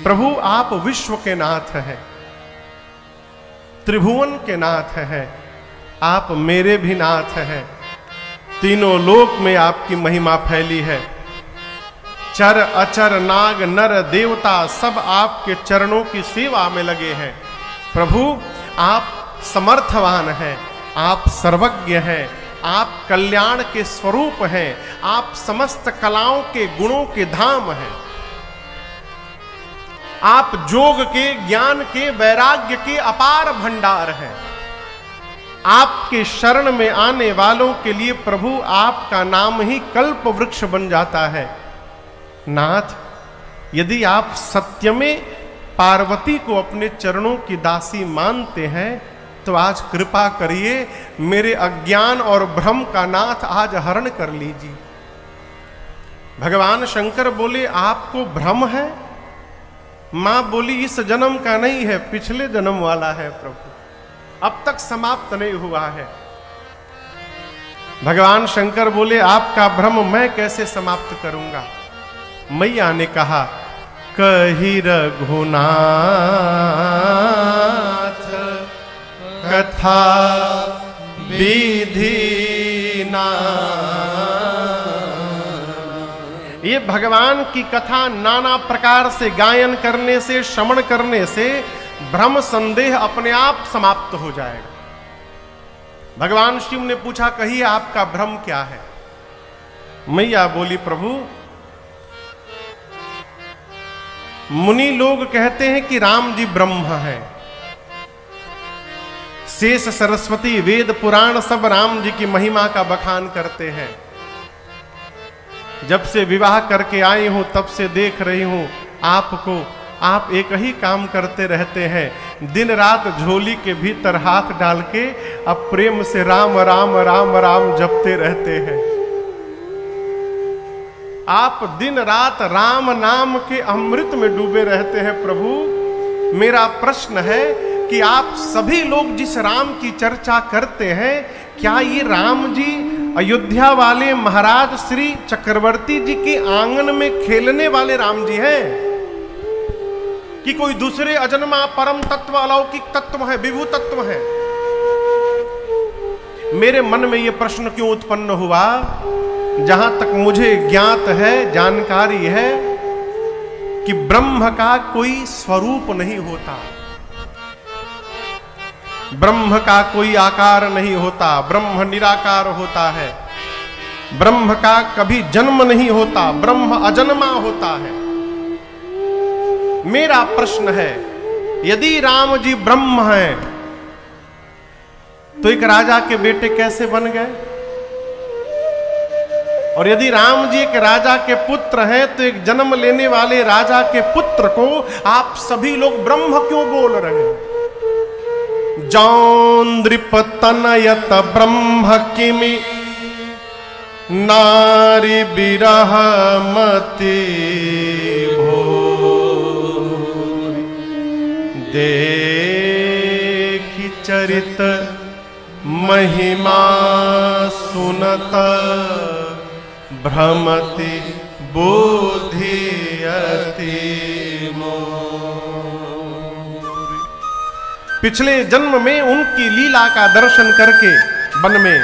प्रभु आप विश्व के नाथ हैं, त्रिभुवन के नाथ हैं, आप मेरे भी नाथ हैं। तीनों लोक में आपकी महिमा फैली है। चर अचर नाग नर देवता सब आपके चरणों की सेवा में लगे हैं। प्रभु आप समर्थवान हैं, आप सर्वज्ञ हैं, आप कल्याण के स्वरूप हैं, आप समस्त कलाओं के गुणों के धाम हैं, आप जोग के ज्ञान के वैराग्य के अपार भंडार हैं। आपके शरण में आने वालों के लिए प्रभु आपका नाम ही कल्प वृक्ष बन जाता है। नाथ, यदि आप सत्य में पार्वती को अपने चरणों की दासी मानते हैं तो आज कृपा करिए, मेरे अज्ञान और भ्रम का नाथ आज हरण कर लीजिए। भगवान शंकर बोले आपको भ्रम है? मां बोली इस जन्म का नहीं है, पिछले जन्म वाला है प्रभु, अब तक समाप्त नहीं हुआ है। भगवान शंकर बोले आपका भ्रम मैं कैसे समाप्त करूंगा? मैया ने कहा कहि रघुनाथ कथा विधि ना। ये भगवान की कथा नाना प्रकार से गायन करने से, श्रवण करने से भ्रम संदेह अपने आप समाप्त हो जाएगा। भगवान शिव ने पूछा कहिए आपका भ्रम क्या है? मैया बोली प्रभु मुनि लोग कहते हैं कि राम जी ब्रह्म हैं। शेष सरस्वती वेद पुराण सब राम जी की महिमा का बखान करते हैं। जब से विवाह करके आई हूं तब से देख रही हूं आपको, आप एक ही काम करते रहते हैं, दिन रात झोली के भीतर हाथ डाल के अब प्रेम से राम राम राम राम जपते रहते हैं। आप दिन रात राम नाम के अमृत में डूबे रहते हैं। प्रभु मेरा प्रश्न है कि आप सभी लोग जिस राम की चर्चा करते हैं, क्या ये राम जी अयोध्या वाले महाराज श्री चक्रवर्ती जी के आंगन में खेलने वाले राम जी हैं कि कोई दूसरे अजन्मा परम तत्व अलौकिक तत्व है, विभू तत्व है? मेरे मन में यह प्रश्न क्यों उत्पन्न हुआ? जहां तक मुझे ज्ञात है, जानकारी है कि ब्रह्म का कोई स्वरूप नहीं होता, ब्रह्म का कोई आकार नहीं होता, ब्रह्म निराकार होता है। ब्रह्म का कभी जन्म नहीं होता, ब्रह्म अजन्मा होता है। मेरा प्रश्न है यदि राम जी ब्रह्म हैं तो एक राजा के बेटे कैसे बन गए? और यदि राम जी एक राजा के पुत्र हैं तो एक जन्म लेने वाले राजा के पुत्र को आप सभी लोग ब्रह्म क्यों बोल रहे हैं? जौन्द्रिपतनयत ब्रह्म किमि नारी विरह मति भोरि। देखि चरित महिमा सुनत भ्रमति बुद्धि अति मोरि। पिछले जन्म में उनकी लीला का दर्शन करके वन में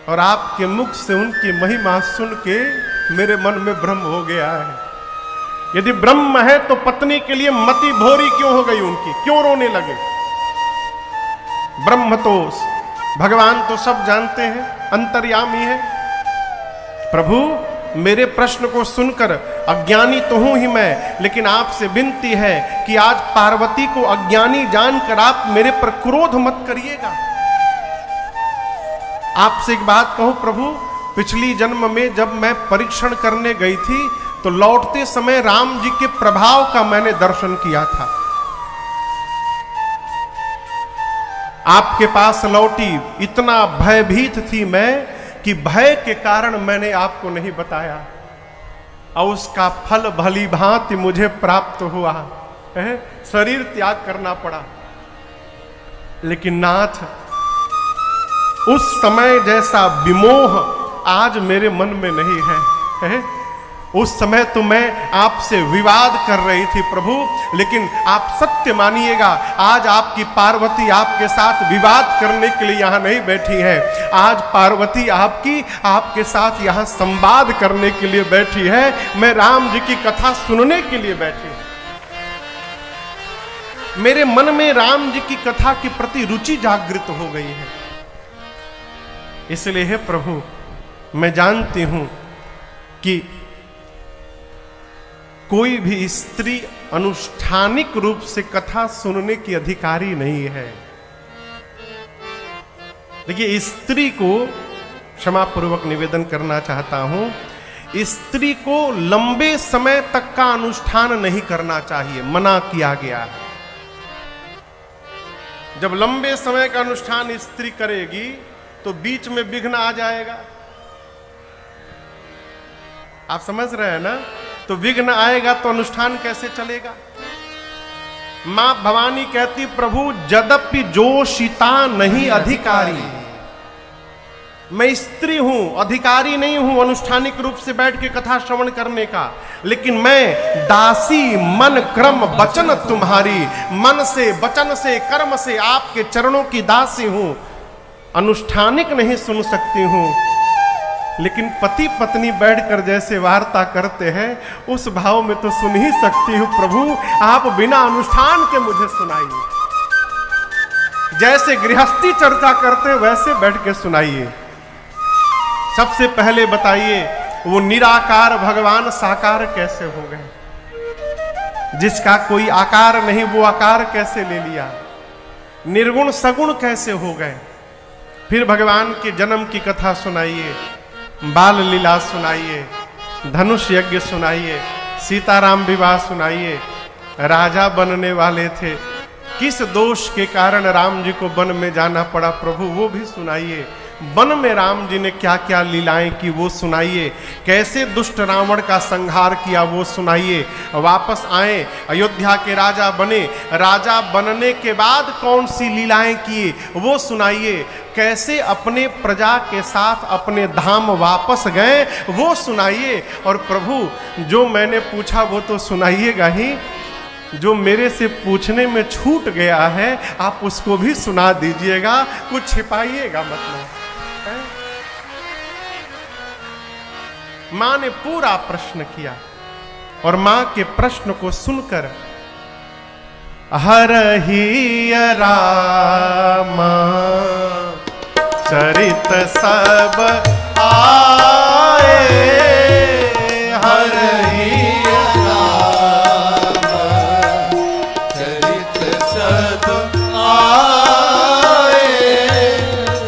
और आपके मुख से उनकी महिमा सुन के मेरे मन में भ्रम हो गया है। यदि ब्रह्म है तो पत्नी के लिए मति भोरी क्यों हो गई उनकी? क्यों रोने लगे? ब्रह्म तो भगवान तो सब जानते हैं, अंतर्यामी है। प्रभु मेरे प्रश्न को सुनकर अज्ञानी तो हूं ही मैं, लेकिन आपसे विनती है कि आज पार्वती को अज्ञानी जानकर आप मेरे पर क्रोध मत करिएगा। आपसे एक बात कहूं प्रभु, पिछली जन्म में जब मैं परीक्षण करने गई थी तो लौटते समय राम जी के प्रभाव का मैंने दर्शन किया था। आपके पास लौटी, इतना भयभीत थी मैं कि भय के कारण मैंने आपको नहीं बताया और उसका फल भली भांति मुझे प्राप्त हुआ है। शरीर त्याग करना पड़ा, लेकिन नाथ उस समय जैसा विमोह आज मेरे मन में नहीं है। उस समय तो मैं आपसे विवाद कर रही थी प्रभु, लेकिन आप सत्य मानिएगा, आज आपकी पार्वती आपके साथ विवाद करने के लिए यहाँ नहीं बैठी है। आज पार्वती आपके साथ यहाँ संवाद करने के लिए बैठी है। मैं राम जी की कथा सुनने के लिए बैठी हूँ। मेरे मन में राम जी की कथा के प्रति रुचि जागृत हो गई है। इसलिए हे प्रभु, मैं जानती हूं कि कोई भी स्त्री अनुष्ठानिक रूप से कथा सुनने की अधिकारी नहीं है। देखिए, स्त्री को क्षमा पूर्वक निवेदन करना चाहता हूं, स्त्री को लंबे समय तक का अनुष्ठान नहीं करना चाहिए, मना किया गया है। जब लंबे समय का अनुष्ठान स्त्री करेगी तो बीच में विघ्न आ जाएगा। आप समझ रहे हैं ना? तो विघ्न आएगा तो अनुष्ठान कैसे चलेगा? मां भवानी कहती, प्रभु यद्यपि जोशिता नहीं अधिकारी, मैं स्त्री हूं, अधिकारी नहीं हूं अनुष्ठानिक रूप से बैठ के कथा श्रवण करने का, लेकिन मैं दासी मन क्रम वचन तुम्हारी, मन से वचन से कर्म से आपके चरणों की दासी हूं। अनुष्ठानिक नहीं सुन सकती हूं, लेकिन पति पत्नी बैठकर जैसे वार्ता करते हैं उस भाव में तो सुन ही सकती हूं। प्रभु आप बिना अनुष्ठान के मुझे सुनाइए, जैसे गृहस्थी चर्चा करते हैं वैसे बैठ के सुनाइए। सबसे पहले बताइए, वो निराकार भगवान साकार कैसे हो गए? जिसका कोई आकार नहीं वो आकार कैसे ले लिया? निर्गुण सगुण कैसे हो गए? फिर भगवान के जन्म की कथा सुनाइए, बाल लीला सुनाइए, धनुष यज्ञ सुनाइए, सीताराम विवाह सुनाइए। राजा बनने वाले थे, किस दोष के कारण राम जी को वन में जाना पड़ा प्रभु, वो भी सुनाइए। वन में राम जी ने क्या क्या लीलाएं की वो सुनाइए। कैसे दुष्ट रावण का संहार किया वो सुनाइए। वापस आए, अयोध्या के राजा बने, राजा बनने के बाद कौन सी लीलाएं किए वो सुनाइए। कैसे अपने प्रजा के साथ अपने धाम वापस गए वो सुनाइए। और प्रभु जो मैंने पूछा वो तो सुनाइएगा ही, जो मेरे से पूछने में छूट गया है आप उसको भी सुना दीजिएगा, कुछ छिपाइएगा मतलब। मां ने पूरा प्रश्न किया और मां के प्रश्न को सुनकर हरहि रामा चरित सब आए, हरहि रामा चरित सब आए,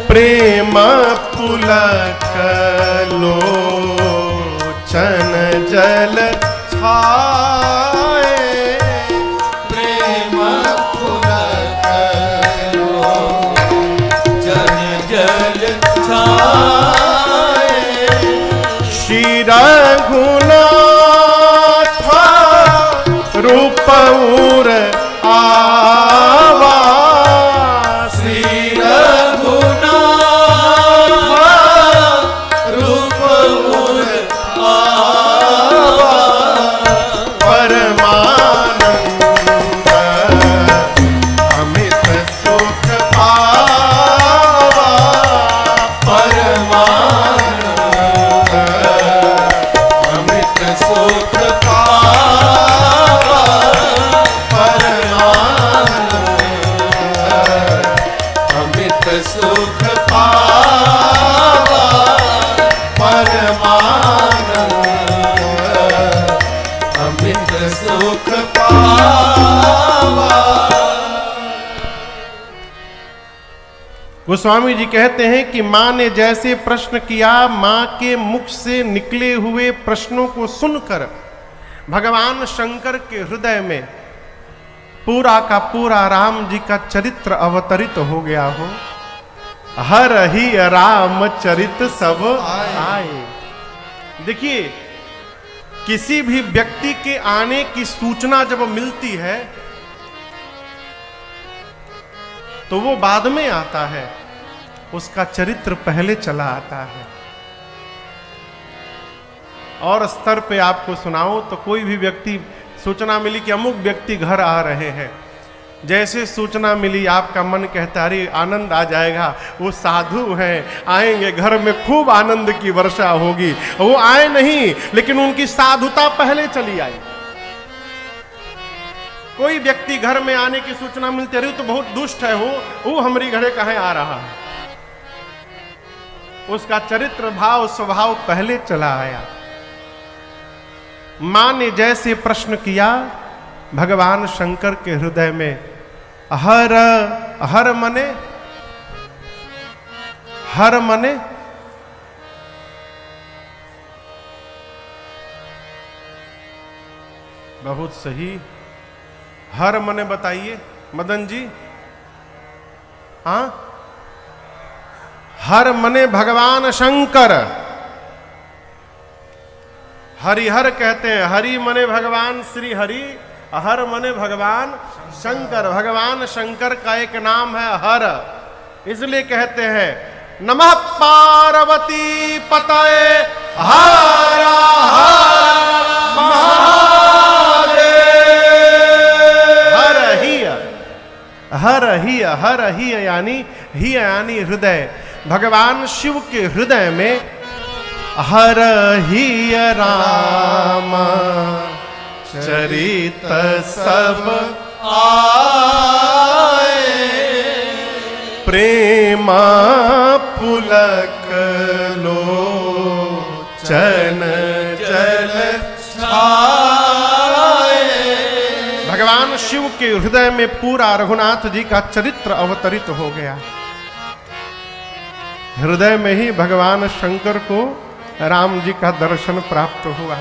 प्रेम पुलक लोचन जल छाए, प्रेम पुलक लोचन जल छाए, श्री रघुनाथ रूपउर आवा, श्री रघुनाथ रूपउर आवा, परमानंद अमित सुख पावा, परमानंद अमित सुख पावा, परमानंद अमित सुख पावा, परमानंद अमित सुख पावा। गोस्वामी जी कहते हैं कि मां ने जैसे प्रश्न किया, मां के मुख से निकले हुए प्रश्नों को सुनकर भगवान शंकर के हृदय में पूरा का पूरा राम जी का चरित्र अवतरित हो गया हो। हरहि राम चरित सब आए। देखिए, किसी भी व्यक्ति के आने की सूचना जब मिलती है तो वो बाद में आता है, उसका चरित्र पहले चला आता है। और स्तर पे आपको सुनाऊं तो कोई भी व्यक्ति, सूचना मिली कि अमुक व्यक्ति घर आ रहे हैं, जैसे सूचना मिली आपका मन कहता अरे आनंद आ जाएगा, वो साधु हैं, आएंगे, घर में खूब आनंद की वर्षा होगी। वो आए नहीं, लेकिन उनकी साधुता पहले चली आई। कोई व्यक्ति घर में आने की सूचना मिलती, अरे तो बहुत दुष्ट है वो हमारी घरे कहाँ आ रहा है, उसका चरित्र भाव स्वभाव पहले चला आया। मां ने जैसे प्रश्न किया, भगवान शंकर के हृदय में हर हर मने बहुत सही, हर मने बताइए मदन जी। हाँ, हर मने भगवान शंकर, हरिहर कहते हैं, हरि मने भगवान श्री हरि, हर मने भगवान शंकर। भगवान शंकर का एक नाम है हर, इसलिए कहते हैं नमः पार्वती पतये हर हर महादेव। हर ही यानी हृदय। भगवान शिव के हृदय में हर ही राम चरित सब आए, प्रेम पुलक लोचन जल छाए। भगवान शिव के हृदय में पूरा रघुनाथ जी का चरित्र अवतरित हो गया। हृदय में ही भगवान शंकर को राम जी का दर्शन प्राप्त हुआ।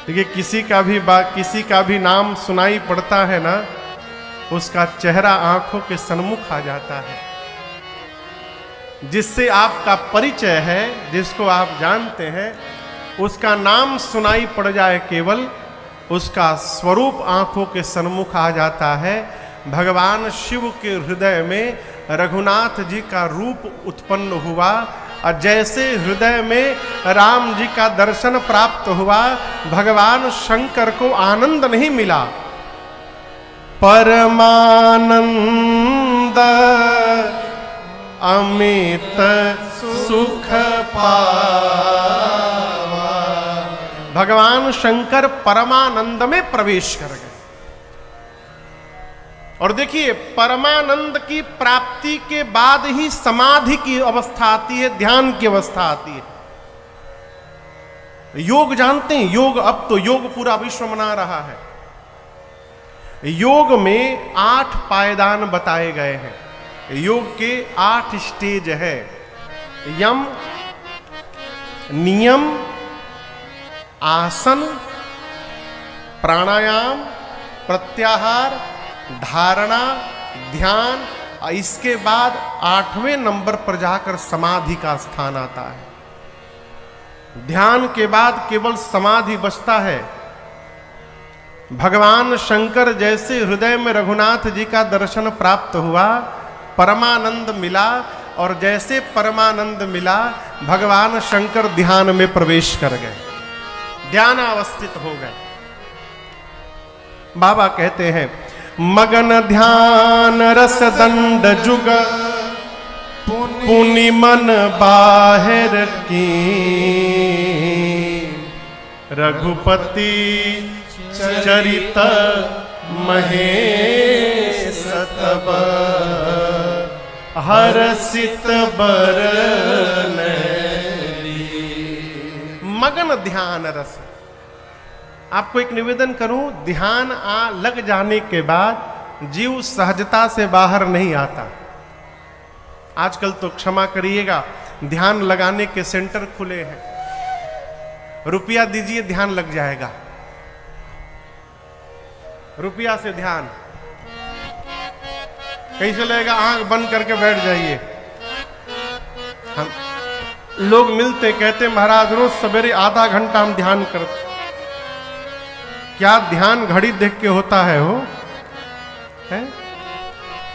देखिए, किसी का भी नाम सुनाई पड़ता है ना, उसका चेहरा आंखों के सन्मुख आ जाता है। जिससे आपका परिचय है, जिसको आप जानते हैं, उसका नाम सुनाई पड़ जाए केवल, उसका स्वरूप आंखों के सन्मुख आ जाता है। भगवान शिव के हृदय में रघुनाथ जी का रूप उत्पन्न हुआ, और जैसे हृदय में राम जी का दर्शन प्राप्त हुआ, भगवान शंकर को आनंद नहीं मिला, परमानंद अमित सुख पावा। भगवान शंकर परमानंद में प्रवेश कर गए। और देखिए, परमानंद की प्राप्ति के बाद ही समाधि की अवस्था आती है, ध्यान की अवस्था आती है। योग जानते हैं, योग, अब तो योग पूरा विश्व मना रहा है। योग में 8 पायदान बताए गए हैं। योग के 8 स्टेज है। यम, नियम, आसन, प्राणायाम, प्रत्याहार, धारणा, ध्यान, और इसके बाद 8वें नंबर पर जाकर समाधि का स्थान आता है। ध्यान के बाद केवल समाधि बचता है। भगवान शंकर जैसे हृदय में रघुनाथ जी का दर्शन प्राप्त हुआ, परमानंद मिला, और जैसे परमानंद मिला, भगवान शंकर ध्यान में प्रवेश कर गए, ध्यानावस्थित हो गए। बाबा कहते हैं, मगन ध्यान रस दंड जुग पुनि मन बाहर की, रघुपति चरित महेश तब हर्षित बरन। मगन ध्यान रस। आपको एक निवेदन करूं, ध्यान लग जाने के बाद जीव सहजता से बाहर नहीं आता। आजकल तो क्षमा करिएगा, ध्यान लगाने के सेंटर खुले हैं, रुपया दीजिए ध्यान लग जाएगा, रुपया से ध्यान कैसे लगेगा, आंख बंद करके बैठ जाइए। हम लोग मिलते कहते महाराज रोज सवेरे आधा घंटा हम ध्यान करते। क्या ध्यान घड़ी देख के होता है? हो है?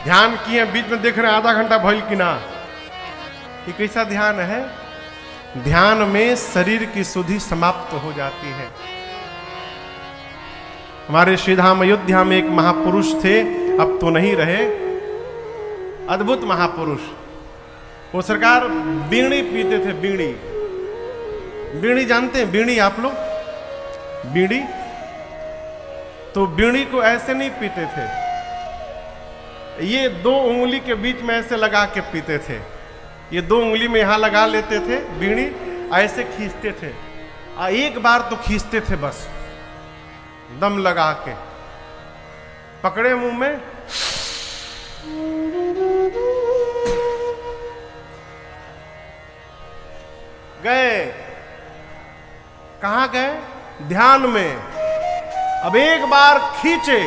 ध्यान किए बीच में देख रहे हैं आधा घंटा भइल कि ना, ये कैसा ध्यान है? ध्यान में शरीर की सुधि समाप्त हो जाती है। हमारे श्रीधाम अयोध्या में एक महापुरुष थे, अब तो नहीं रहे, अद्भुत महापुरुष। वो सरकार बीड़ी पीते थे, बीड़ी। बीड़ी जानते हैं बीड़ी आप लोग? बीड़ी तो बीड़ी को ऐसे नहीं पीते थे, ये 2 उंगली के बीच में ऐसे लगा के पीते थे। ये 2 उंगली में यहां लगा लेते थे बीड़ी, ऐसे खींचते थे। एक बार तो खींचते थे बस, दम लगा के, पकड़े मुंह में, गए। कहां गए? ध्यान में। अब एक बार खींचे,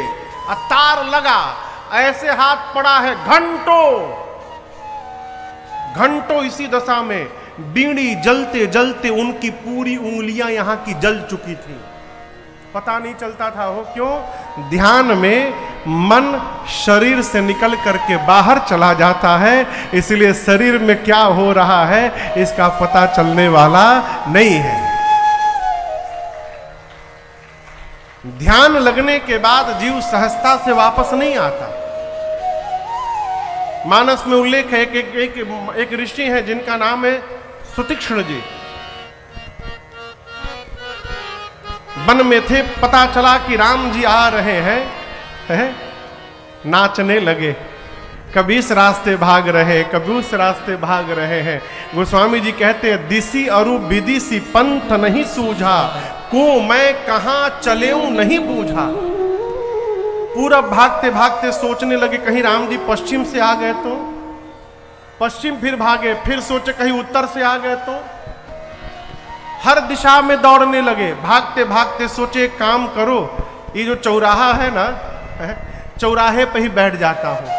तार लगा, ऐसे हाथ पड़ा है, घंटों इसी दशा में। बीड़ी जलते जलते उनकी पूरी उंगलियां यहां की जल चुकी थी, पता नहीं चलता था। वो क्यों? ध्यान में मन शरीर से निकल करके बाहर चला जाता है, इसलिए शरीर में क्या हो रहा है इसका पता चलने वाला नहीं है। ध्यान लगने के बाद जीव सहजता से वापस नहीं आता। मानस में उल्लेख है कि एक ऋषि है जिनका नाम है सुतीक्ष्ण जी। वन में थे, पता चला कि राम जी आ रहे हैं, नाचने लगे। कभी इस रास्ते भाग रहे, कभी उस रास्ते भाग रहे हैं। गोस्वामी जी कहते हैं, दिसी अरु विदिसी पंथ नहीं सूझा, को मैं कहां चलेऊं नहीं बूझा। पूरब भागते भागते सोचने लगे कहीं राम जी पश्चिम से आ गए तो, पश्चिम फिर भागे, फिर सोचे कहीं उत्तर से आ गए तो, हर दिशा में दौड़ने लगे। भागते भागते सोचे काम करो, ये जो चौराहा है ना, चौराहे पे ही बैठ जाता हूं।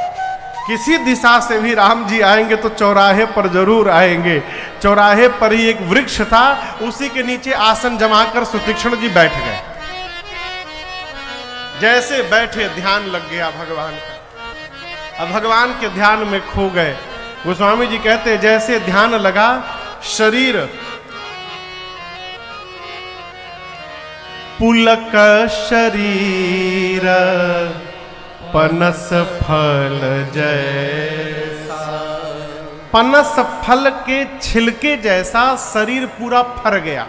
किसी दिशा से भी राम जी आएंगे तो चौराहे पर जरूर आएंगे। चौराहे पर ही एक वृक्ष था, उसी के नीचे आसन जमाकर सुतीक्ष्ण जी बैठ गए। जैसे बैठे ध्यान लग गया भगवान का, अब भगवान के ध्यान में खो गए। गोस्वामी जी कहते हैं जैसे ध्यान लगा, शरीर पुलक शरीर पनस फल जैसा, पनस फल के छिलके जैसा शरीर पूरा फर गया।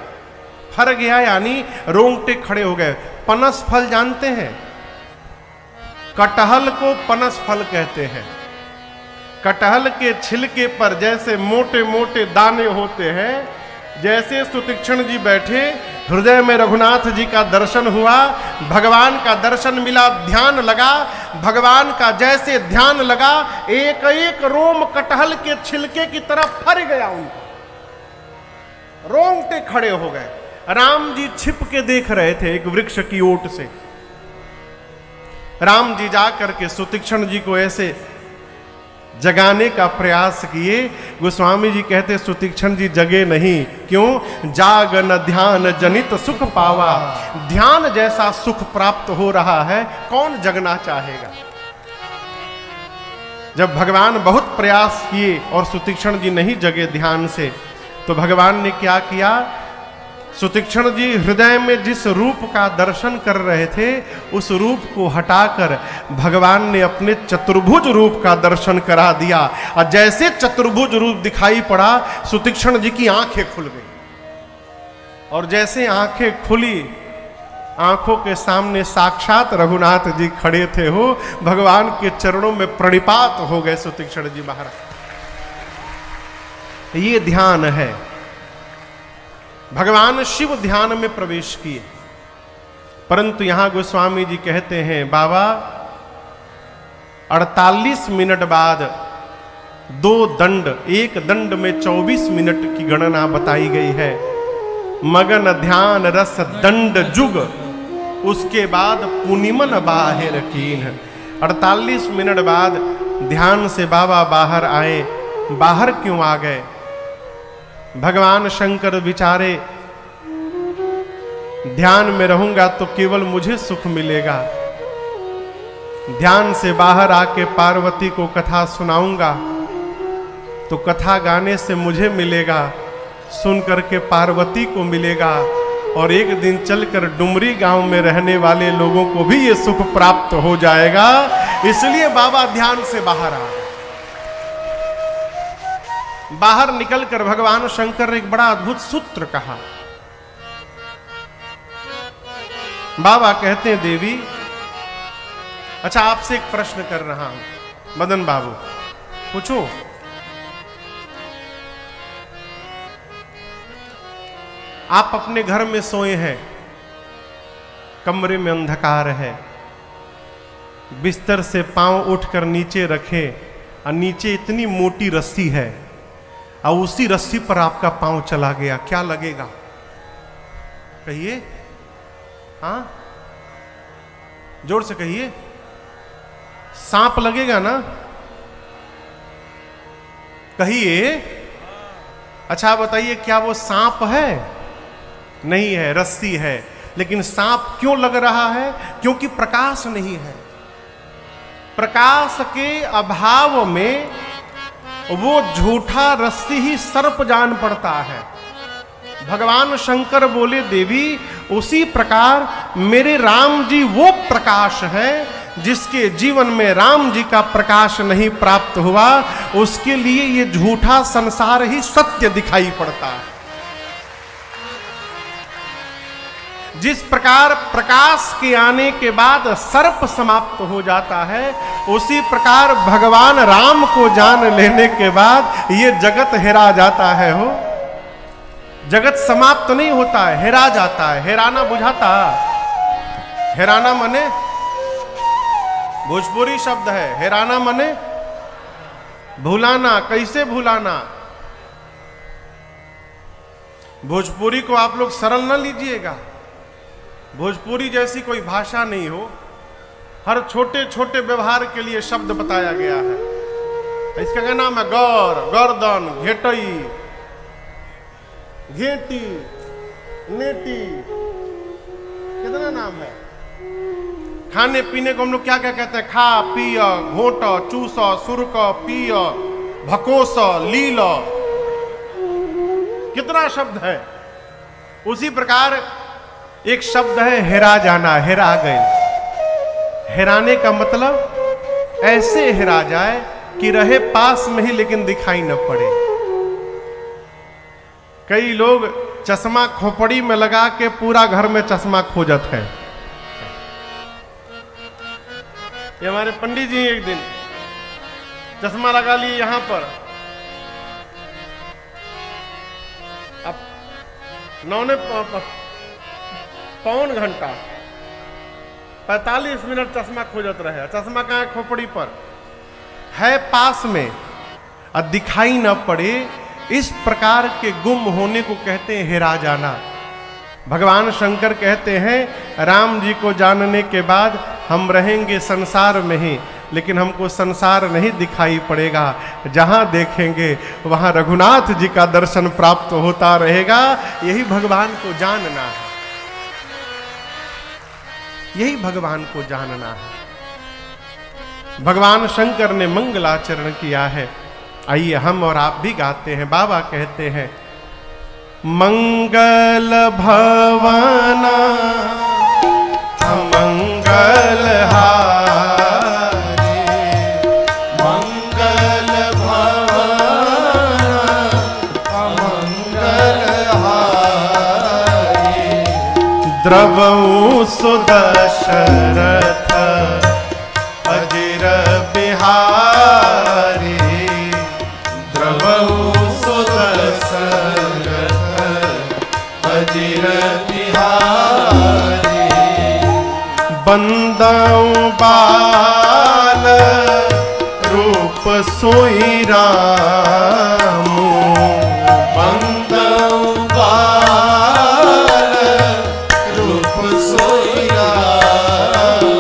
फर गया यानी रोंगटे खड़े हो गए। पनस फल जानते हैं? कटहल को पनस फल कहते हैं। कटहल के छिलके पर जैसे मोटे मोटे दाने होते हैं, जैसे सुतीक्ष्ण जी बैठे, हृदय में रघुनाथ जी का दर्शन हुआ, भगवान का दर्शन मिला, ध्यान लगा। भगवान का जैसे ध्यान लगा, एक एक रोम कटहल के छिलके की तरफ फर गया, उनका रोंगटे खड़े हो गए। राम जी छिप के देख रहे थे एक वृक्ष की ओट से। राम जी जाकर के सुतीक्ष्ण जी को ऐसे जगाने का प्रयास किए। गोस्वामी जी कहते सुतीक्ष्ण जी जगे नहीं। क्यों? जाग न ध्यान जनित सुख पावा। ध्यान जैसा सुख प्राप्त हो रहा है, कौन जगना चाहेगा? जब भगवान बहुत प्रयास किए और सुतीक्ष्ण जी नहीं जगे ध्यान से, तो भगवान ने क्या किया? सुतीक्ष्ण जी हृदय में जिस रूप का दर्शन कर रहे थे, उस रूप को हटाकर भगवान ने अपने चतुर्भुज रूप का दर्शन करा दिया। और जैसे चतुर्भुज रूप दिखाई पड़ा, सुतीक्ष्ण जी की आंखें खुल गई। और जैसे आंखें खुली, आंखों के सामने साक्षात रघुनाथ जी खड़े थे। हो भगवान के चरणों में प्रणिपात हो गए सुतीक्ष्ण जी महाराज। ये ध्यान है। भगवान शिव ध्यान में प्रवेश किए, परंतु यहां गोस्वामी जी कहते हैं बाबा 48 मिनट बाद 2 दंड, एक दंड में 24 मिनट की गणना बताई गई है। मगन ध्यान रस दंड जुग, उसके बाद पुनिमन बाहिर कीन। 48 मिनट बाद ध्यान से बाबा बाहर आए। बाहर क्यों आ गए? भगवान शंकर विचारे, ध्यान में रहूंगा तो केवल मुझे सुख मिलेगा, ध्यान से बाहर आके पार्वती को कथा सुनाऊंगा तो कथा गाने से मुझे मिलेगा, सुन करके पार्वती को मिलेगा और एक दिन चलकर डुमरी गांव में रहने वाले लोगों को भी ये सुख प्राप्त हो जाएगा। इसलिए बाबा ध्यान से बाहर आ गए। बाहर निकलकर भगवान शंकर ने एक बड़ा अद्भुत सूत्र कहा। बाबा कहते हैं, देवी, अच्छा आपसे एक प्रश्न कर रहा हूं, मदन बाबू पूछो। आप अपने घर में सोए हैं, कमरे में अंधकार है, बिस्तर से पांव उठकर नीचे रखे और नीचे इतनी मोटी रस्सी है और उसी रस्सी पर आपका पांव चला गया, क्या लगेगा? कहिए, हाँ जोर से कहिए। सांप लगेगा ना? कहिए। अच्छा बताइए, क्या वो सांप है? नहीं है, रस्सी है। लेकिन सांप क्यों लग रहा है? क्योंकि प्रकाश नहीं है। प्रकाश के अभाव में वो झूठा रस्सी ही सर्प जान पड़ता है। भगवान शंकर बोले, देवी, उसी प्रकार मेरे राम जी वो प्रकाश है जिसके जीवन में राम जी का प्रकाश नहीं प्राप्त हुआ, उसके लिए ये झूठा संसार ही सत्य दिखाई पड़ता है। जिस प्रकार प्रकाश के आने के बाद सर्प समाप्त हो जाता है, उसी प्रकार भगवान राम को जान लेने के बाद ये जगत हेरा जाता है। हो, जगत समाप्त नहीं होता है, हेरा जाता है। हेराना बुझाता? हेराना मने भोजपुरी शब्द है। हेराना मने भुलाना। कैसे भुलाना? भोजपुरी को आप लोग सरल न लीजिएगा। भोजपुरी जैसी कोई भाषा नहीं हो। हर छोटे छोटे व्यवहार के लिए शब्द बताया गया है। इसका क्या नाम है? गौर, गर्दन, घेटई, घेटी, नेटी, कितना नाम है। खाने पीने को हम लोग क्या क्या कहते हैं? खा, पिय, घोट, चूस, सुरक, पिय, भकोस, लील, कितना शब्द है। उसी प्रकार एक शब्द है हेरा जाना, हेरा गए। हेराने का मतलब ऐसे हेरा जाए कि रहे पास में ही लेकिन दिखाई न पड़े। कई लोग चश्मा खोपड़ी में लगा के पूरा घर में चश्मा खोजत है। ये हमारे पंडित जी एक दिन चश्मा लगा लिए यहां पर। अब 9 घंटा 45 मिनट चश्मा खोजत रहे। चश्मा कहाँ है? खोपड़ी पर है, पास में, और दिखाई न पड़े। इस प्रकार के गुम होने को कहते हैं हेरा जाना। भगवान शंकर कहते हैं, राम जी को जानने के बाद हम रहेंगे संसार में ही, लेकिन हमको संसार नहीं दिखाई पड़ेगा। जहां देखेंगे वहां रघुनाथ जी का दर्शन प्राप्त होता रहेगा। यही भगवान को जानना है। यही भगवान को जानना है। भगवान शंकर ने मंगलाचरण किया है। आइए हम और आप भी गाते हैं। बाबा कहते हैं, मंगल भवना मंगल हारी, मंगल भवन मंगल हारी, द्रवऊ सुदशरथ अजिर बिहारी, द्रवऊ सुदशरथ अजिर बिहारी, बंदाऊं बाल रूप सोई रामू, बंदाऊं बाल रूप सोई रामू,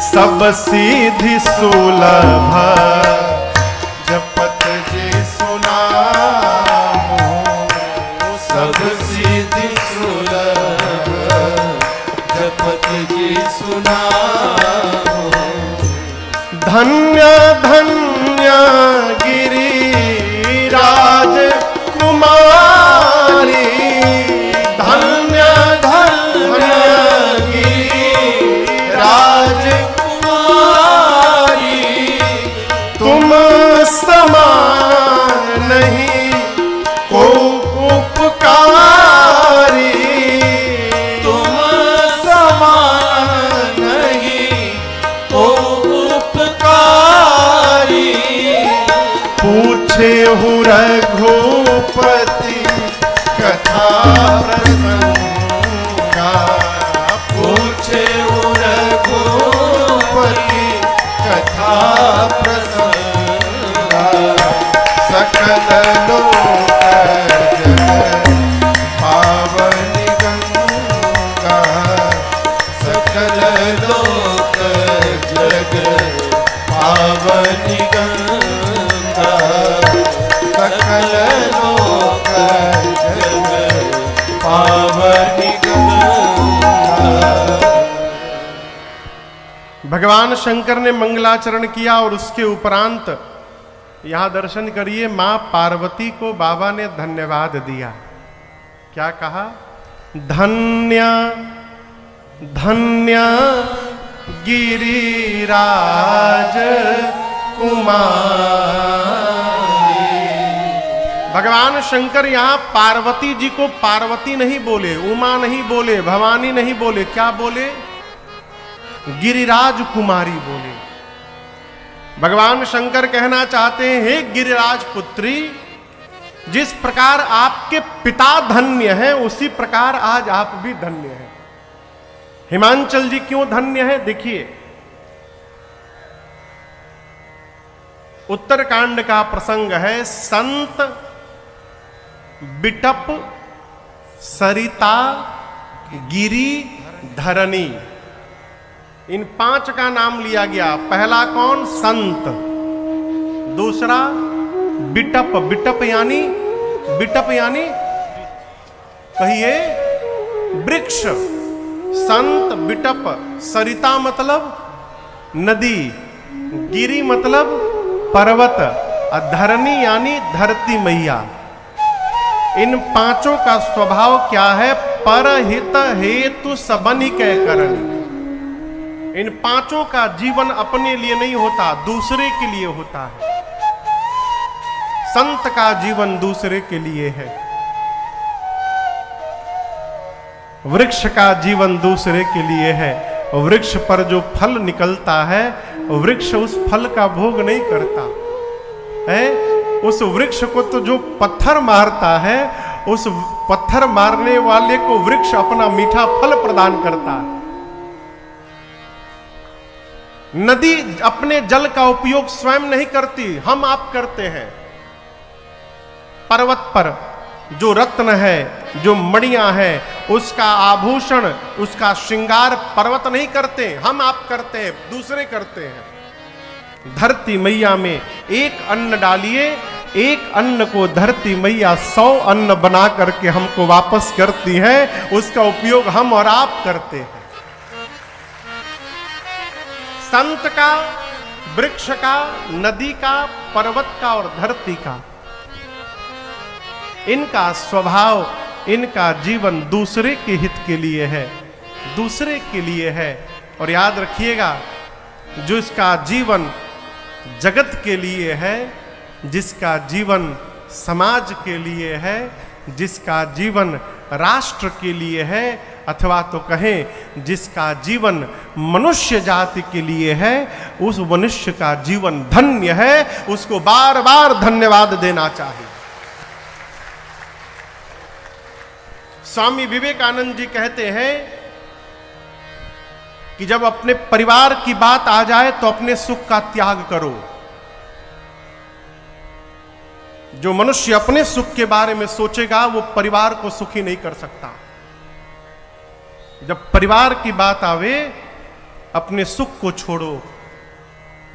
सब सीधि सुलभ जपत जी सुनामू, सब सीधि सुलभ जपत जी सुनामू, धन्य धन्य गिरिराज कुमार पूछे हूँ रघुपति कथा प्रसंगा, पूछे रघुपति कथा प्रसंगा, सकल लोक जग पावनी गंगा, सकल लोक जग पावनी गंगा, सकल लोक जग पावनी गंगा। भगवान शंकर ने मंगलाचरण किया और उसके उपरांत यहां दर्शन करिए, मां पार्वती को बाबा ने धन्यवाद दिया। क्या कहा? धन्य धन्य गिरिराज कुमारी। भगवान शंकर यहां पार्वती जी को पार्वती नहीं बोले, उमा नहीं बोले, भवानी नहीं बोले, क्या बोले? गिरिराज कुमारी बोले। भगवान शंकर कहना चाहते हैं, हे गिरिराज पुत्री, जिस प्रकार आपके पिता धन्य हैं उसी प्रकार आज आप भी धन्य हैं। हिमांचल जी क्यों धन्य है? देखिए, उत्तरकांड का प्रसंग है, संत बिटप सरिता गिरी धरणी, इन 5 का नाम लिया गया। पहला कौन? संत। दूसरा बिटप, बिटप यानी कहिए वृक्ष। संत बिटप, सरिता मतलब नदी, गिरी मतलब पर्वत, और धरणी यानी धरती मैया। इन 5 का स्वभाव क्या है? परहित हेतु सबनि कै करन। इन 5 का जीवन अपने लिए नहीं होता, दूसरे के लिए होता है। संत का जीवन दूसरे के लिए है, वृक्ष का जीवन दूसरे के लिए है। वृक्ष पर जो फल निकलता है, वृक्ष उस फल का भोग नहीं करता है। उस वृक्ष को तो जो पत्थर मारता है, उस पत्थर मारने वाले को वृक्ष अपना मीठा फल प्रदान करता है। नदी अपने जल का उपयोग स्वयं नहीं करती, हम आप करते हैं। पर्वत पर जो रत्न है, जो मणियां हैं, उसका आभूषण, उसका श्रृंगार पर्वत नहीं करते, हम आप करते हैं, दूसरे करते हैं। धरती मैया में एक अन्न डालिए, एक अन्न को धरती मैया 100 अन्न बना करके हमको वापस करती है, उसका उपयोग हम और आप करते हैं। संत का, वृक्ष का, नदी का, पर्वत का और धरती का, इनका स्वभाव, इनका जीवन दूसरे के हित के लिए है, दूसरे के लिए है। और याद रखिएगा, जो इसका जीवन जगत के लिए है, जिसका जीवन समाज के लिए है, जिसका जीवन राष्ट्र के लिए है, अथवा तो कहें जिसका जीवन मनुष्य जाति के लिए है, उस मनुष्य का जीवन धन्य है, उसको बार बार धन्यवाद देना चाहिए। स्वामी विवेकानंद जी कहते हैं कि जब अपने परिवार की बात आ जाए तो अपने सुख का त्याग करो। जो मनुष्य अपने सुख के बारे में सोचेगा वो परिवार को सुखी नहीं कर सकता। जब परिवार की बात आवे अपने सुख को छोड़ो,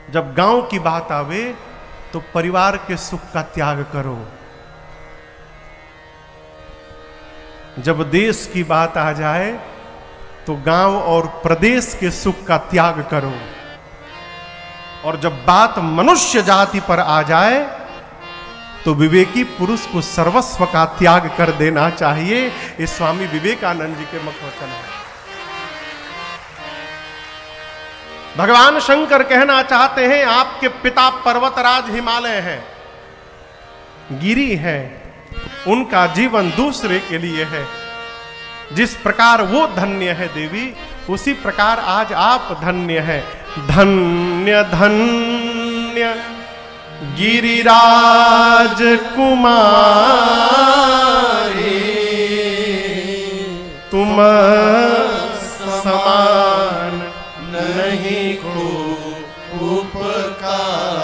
जब गांव की बात आवे तो परिवार के सुख का त्याग करो, जब देश की बात आ जाए तो गांव और प्रदेश के सुख का त्याग करो, और जब बात मनुष्य जाति पर आ जाए तो विवेकी पुरुष को सर्वस्व का त्याग कर देना चाहिए। ये स्वामी विवेकानंद जी के मुखवचन है। भगवान शंकर कहना चाहते हैं, आपके पिता पर्वतराज हिमालय हैं, गिरी है, उनका जीवन दूसरे के लिए है। जिस प्रकार वो धन्य है देवी, उसी प्रकार आज आप धन्य हैं। धन्य धन्य गिरिराज कुमारी तुम समान नहीं को उपकारी।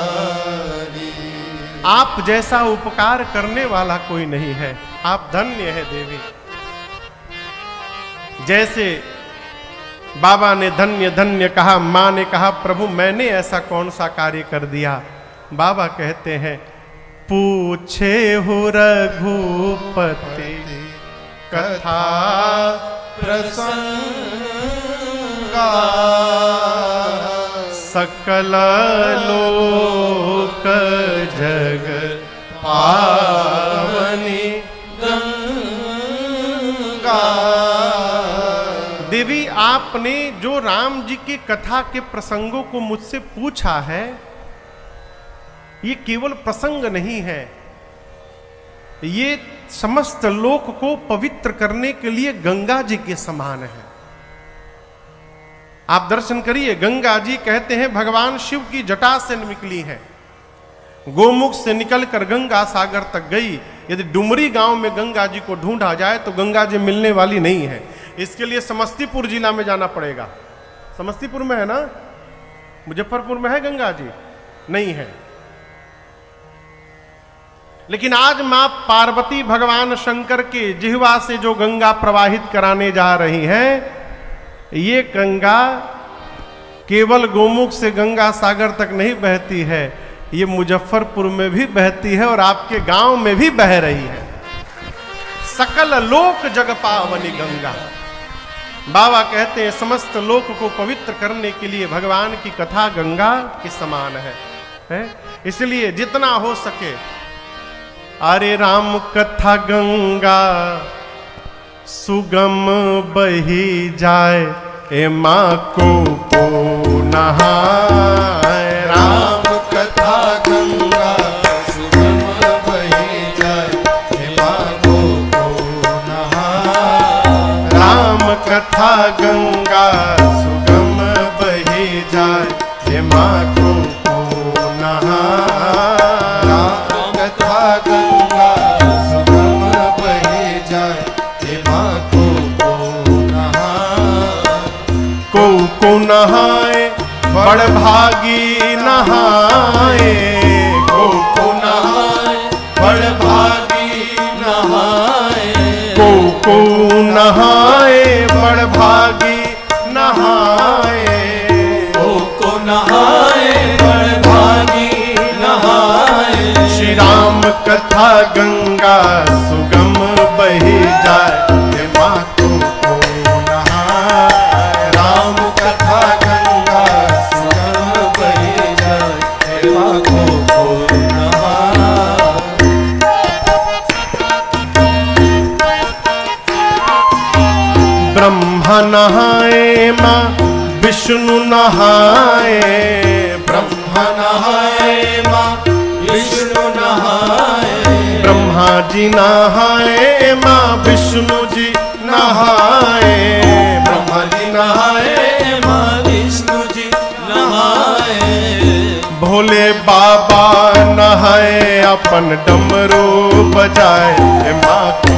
आप जैसा उपकार करने वाला कोई नहीं है। आप धन्य है देवी। जैसे बाबा ने धन्य धन्य कहा, मां ने कहा प्रभु मैंने ऐसा कौन सा कार्य कर दिया। बाबा कहते हैं पूछे हो रघुपति कथा प्रसंगा सकल लोक जग पावनी गंगा। देवी आपने जो राम जी की कथा के प्रसंगों को मुझसे पूछा है, ये केवल प्रसंग नहीं है, ये समस्त लोक को पवित्र करने के लिए गंगा जी के समान है। आप दर्शन करिए, गंगा जी कहते हैं भगवान शिव की जटा से निकली है, गोमुख से निकलकर गंगा सागर तक गई। यदि डुमरी गांव में गंगा जी को ढूंढा जाए तो गंगा जी मिलने वाली नहीं है। इसके लिए समस्तीपुर जिला में जाना पड़ेगा। समस्तीपुर में है ना, मुजफ्फरपुर में है गंगा जी? नहीं है। लेकिन आज मां पार्वती भगवान शंकर के जिह्वा से जो गंगा प्रवाहित कराने जा रही है, ये गंगा केवल गोमुख से गंगा सागर तक नहीं बहती है, ये मुजफ्फरपुर में भी बहती है और आपके गांव में भी बह रही है। सकल लोक जग पावनी गंगा। बाबा कहते हैं समस्त लोक को पवित्र करने के लिए भगवान की कथा गंगा के समान है? इसलिए जितना हो सके, अरे राम कथा गंगा सुगम बही जाए, ए माँ को नहाए। राम कथा गंगा सुगम बही जाए, हे माँ को नहाए। राम कथा गंगा सुगम बही जाए, हे माँ को नहाए। राम कथा गंगा सुगम बही जाए, हे माँ को नहाए। को नहाए बड़ भागी नहाए, को नहाए बड़ भागी नहाए। को नहाए बड़ भागी नहाए। को नहाए बड़ भागी नहाए। श्री राम कथा गंगा सुगम बही जाए, हे माँ को नहाए। राम कथा गंगा सुगम बही जाए, हे माँ को नहाए। ब्रह्मा नहाए माँ विष्णु नहाए। ब्रह्मा नहाए माँ विष्णु नहाए। ब्रह्मा जी नहाए माँ विष्णु जी नहाए। ब्रह्मा जी नहाए माँ विष्णु जी नहाए। भोले बाबा नहाए अपन डमरू बजाए, हे माँ को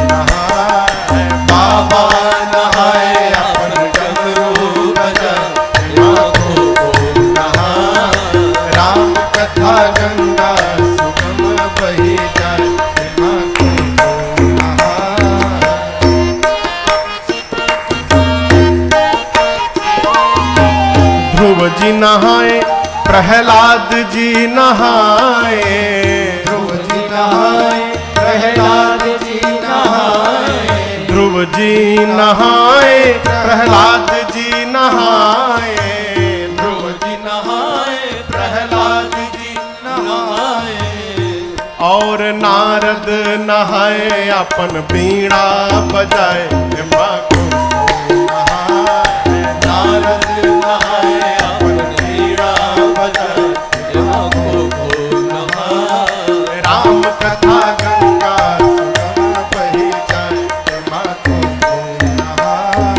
नहाए। बाबा नहाए अपन डमरू बजाए, हे माँ को नहाए। राम कथा गंगा सुगम बही जाए, हे माँ को नहाए। ध्रुव जी नहाए प्रहलाद जी नहाए। ध्रुव जी नहाए प्रहलाद जी नहाए। ध्रुव जी नहाए प्रहलाद जी नहाए। ध्रुव जी नहाए प्रहलाद जी नहाए। और नारद नहाए अपन बीणा बजाए, हे माँ को नहाए। नारद नहाए अपन बीड़ा बजाए, हे माँ को नहाए। राम कथा गंगा सुगम बही जाए, हे माँ को नहाए।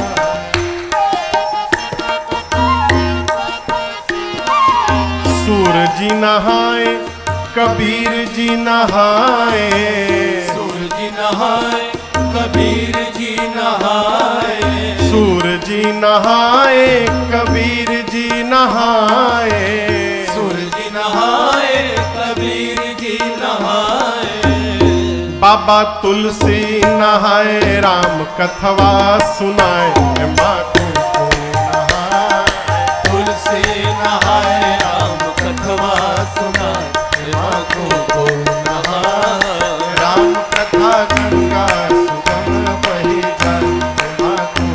सूरज जी नहाए कबीर जी नहाए, सूरज नहाए कबीर जी नहाए, सूरज नहाए कबीर जी नहाए, सूरज नहाए कबीर जी नहाए, बाबा तुलसी नहाए राम कथवा सुनाए, माँ को नहाए, तुलसी नहाए राम कथवा सुनाए, माँ को नहाए, राम कथा गंगा सुगम बही जाए, माँ को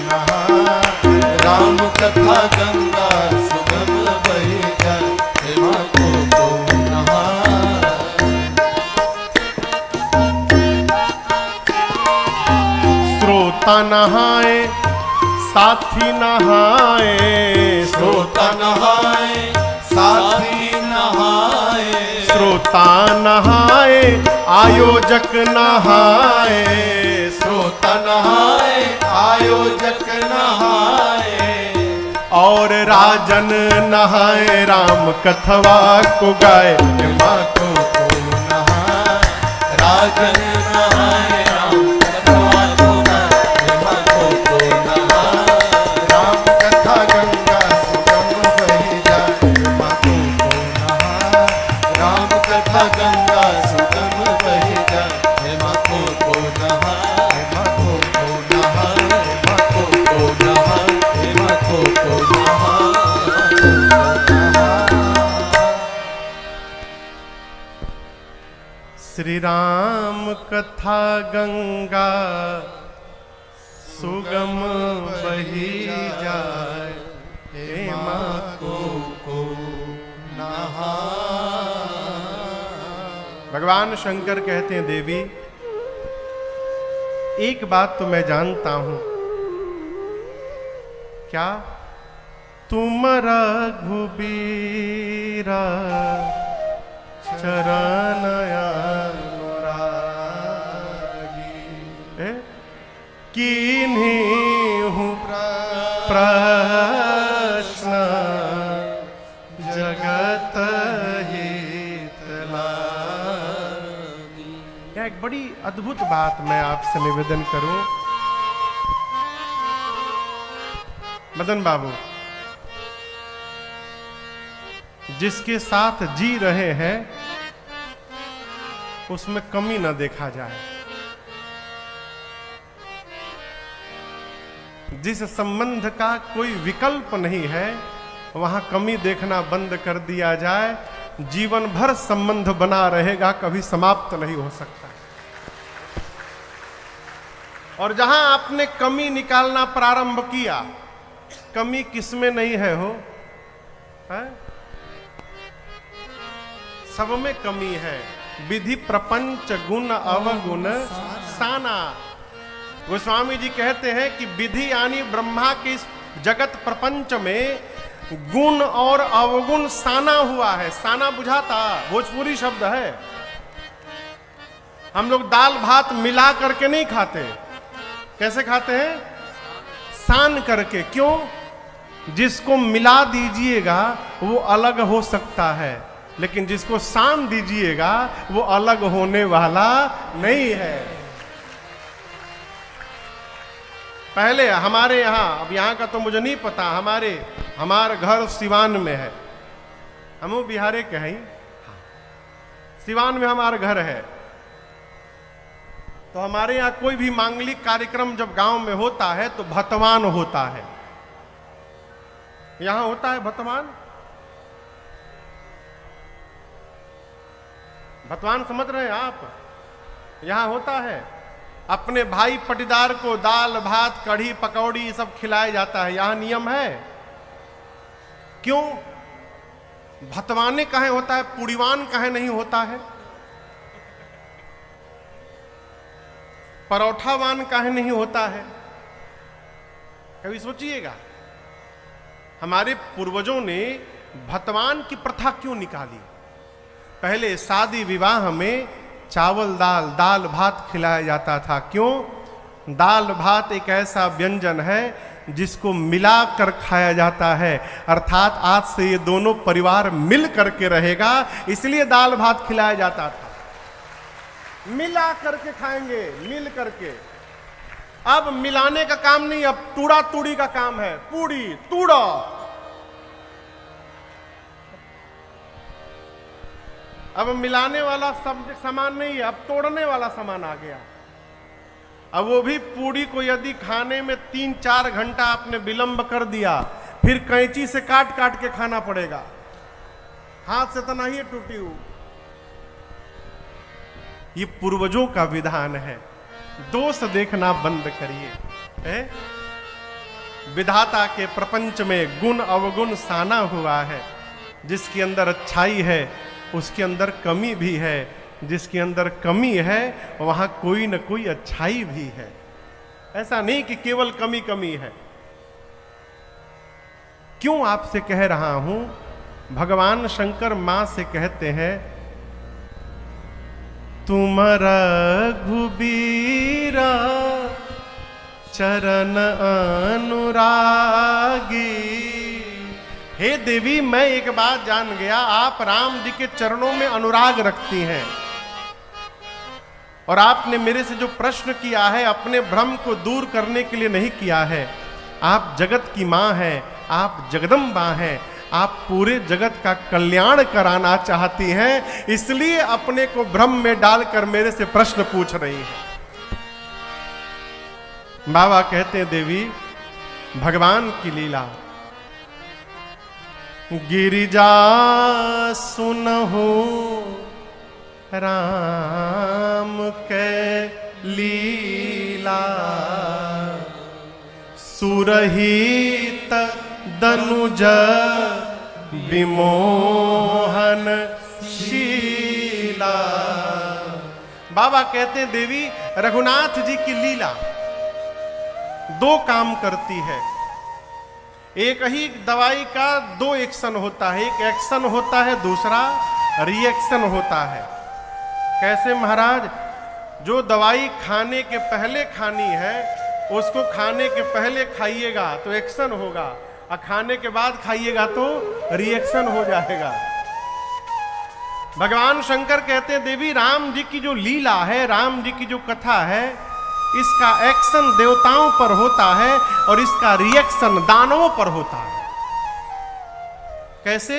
नहाए, राम कथा गंगा सुगम बही जाए, माँ को नहाए, श्रोता नहाए साथी नहाए, श्रोता नहाए साथी नहाए, श्रोता नहाए आयोजक नहाए, श्रोता नहाए आयोजक नहाए, और राजन नहाए राम कथवा को गाए, माँ को नहाए, राजन नहाए राम कथवा को गाए, माँ को नहाए, राम कथा गंगा सुगम बही जाए, माँ को नहाए, राम कथा गंगा सुगम बही जाए, माँ को नहाए, माँ को नहाए, माँ को नहाए, माँ को नहाए। श्री राम कथा गंगा सुगम बही जाए, हे माँ को भगवान शंकर कहते हैं देवी एक बात तो मैं जानता हूं, क्या तुम रघुबीरा चरण अनुरागी, किन्हीं हूँ प्रश्न जगत हित लागी। यह एक बड़ी अद्भुत बात मैं आपसे निवेदन करूं मदन बाबू, जिसके साथ जी रहे हैं उसमें कमी न देखा जाए, जिस संबंध का कोई विकल्प नहीं है वहां कमी देखना बंद कर दिया जाए, जीवन भर संबंध बना रहेगा, कभी समाप्त नहीं हो सकता। और जहां आपने कमी निकालना प्रारंभ किया, कमी किसमें नहीं है हो, है? सब में कमी है। विधि प्रपंच गुण अवगुण साना। गोस्वामी जी कहते हैं कि विधि यानी ब्रह्मा के इस जगत प्रपंच में गुण और अवगुण साना हुआ है। साना बुझाता भोजपुरी शब्द है। हम लोग दाल भात मिला करके नहीं खाते, कैसे खाते हैं? सान करके। क्यों? जिसको मिला दीजिएगा वो अलग हो सकता है, लेकिन जिसको सान दीजिएगा वो अलग होने वाला नहीं है। पहले हमारे यहाँ, अब यहाँ का तो मुझे नहीं पता, हमारे घर सिवान में है, हम बिहारे के हैं, सिवान में हमारा घर है। तो हमारे यहाँ कोई भी मांगलिक कार्यक्रम जब गांव में होता है तो भतवान होता है। यहां होता है भतवान? भतवान समझ रहे हैं आप? यहां होता है। अपने भाई पटीदार को दाल भात कढ़ी पकौड़ी ये सब खिलाया जाता है। यहां नियम है। क्यों? भतवाने कहे होता है, पुड़ीवान कहे नहीं होता है? परोठावान काहे नहीं होता है? कभी सोचिएगा, हमारे पूर्वजों ने भतवान की प्रथा क्यों निकाली? पहले शादी विवाह में चावल दाल भात खिलाया जाता था। क्यों? दाल भात एक ऐसा व्यंजन है जिसको मिला कर खाया जाता है, अर्थात आज से ये दोनों परिवार मिल करके रहेगा, इसलिए दाल भात खिलाया जाता था। मिला करके खाएंगे, मिल करके। अब मिलाने का काम नहीं, अब तूड़ा तूड़ी का काम है। पूड़ी तूड़ा, अब मिलाने वाला सब सामान नहीं है, अब तोड़ने वाला सामान आ गया। अब वो भी पूड़ी को यदि खाने में 3-4 घंटा आपने विलंब कर दिया, फिर कैंची से काट काट के खाना पड़ेगा, हाथ से तो नहीं टूटी हुई। ये पूर्वजों का विधान है। दोष देखना बंद करिए। विधाता के प्रपंच में गुण अवगुण साना हुआ है। जिसके अंदर अच्छाई है उसके अंदर कमी भी है, जिसके अंदर कमी है वहां कोई न कोई अच्छाई भी है। ऐसा नहीं कि केवल कमी कमी है। क्यों आपसे कह रहा हूं, भगवान शंकर मां से कहते हैं, तुम रघुबीरा चरण अनुरागी। हे देवी, मैं एक बात जान गया, आप राम जी के चरणों में अनुराग रखती हैं। और आपने मेरे से जो प्रश्न किया है अपने भ्रम को दूर करने के लिए नहीं किया है। आप जगत की मां हैं, आप जगदम्बा हैं, आप पूरे जगत का कल्याण कराना चाहती हैं, इसलिए अपने को भ्रम में डालकर मेरे से प्रश्न पूछ रही हैं। बाबा कहते हैं, देवी भगवान की लीला, गिरिजा सुनहु राम के लीला, सुरहित दनुज विमोहन शीला। बाबा कहते हैं, देवी रघुनाथ जी की लीला 2 काम करती है। एक ही दवाई का 2 एक्शन होता है, एक एक्शन होता है, दूसरा रिएक्शन होता है। कैसे महाराज? जो दवाई खाने के पहले खानी है उसको खाने के पहले खाइएगा तो एक्शन होगा, और खाने के बाद खाइएगा तो रिएक्शन हो जाएगा। भगवान शंकर कहते हैं, देवी राम जी की जो लीला है, राम जी की जो कथा है, इसका एक्शन देवताओं पर होता है और इसका रिएक्शन दानवों पर होता है। कैसे?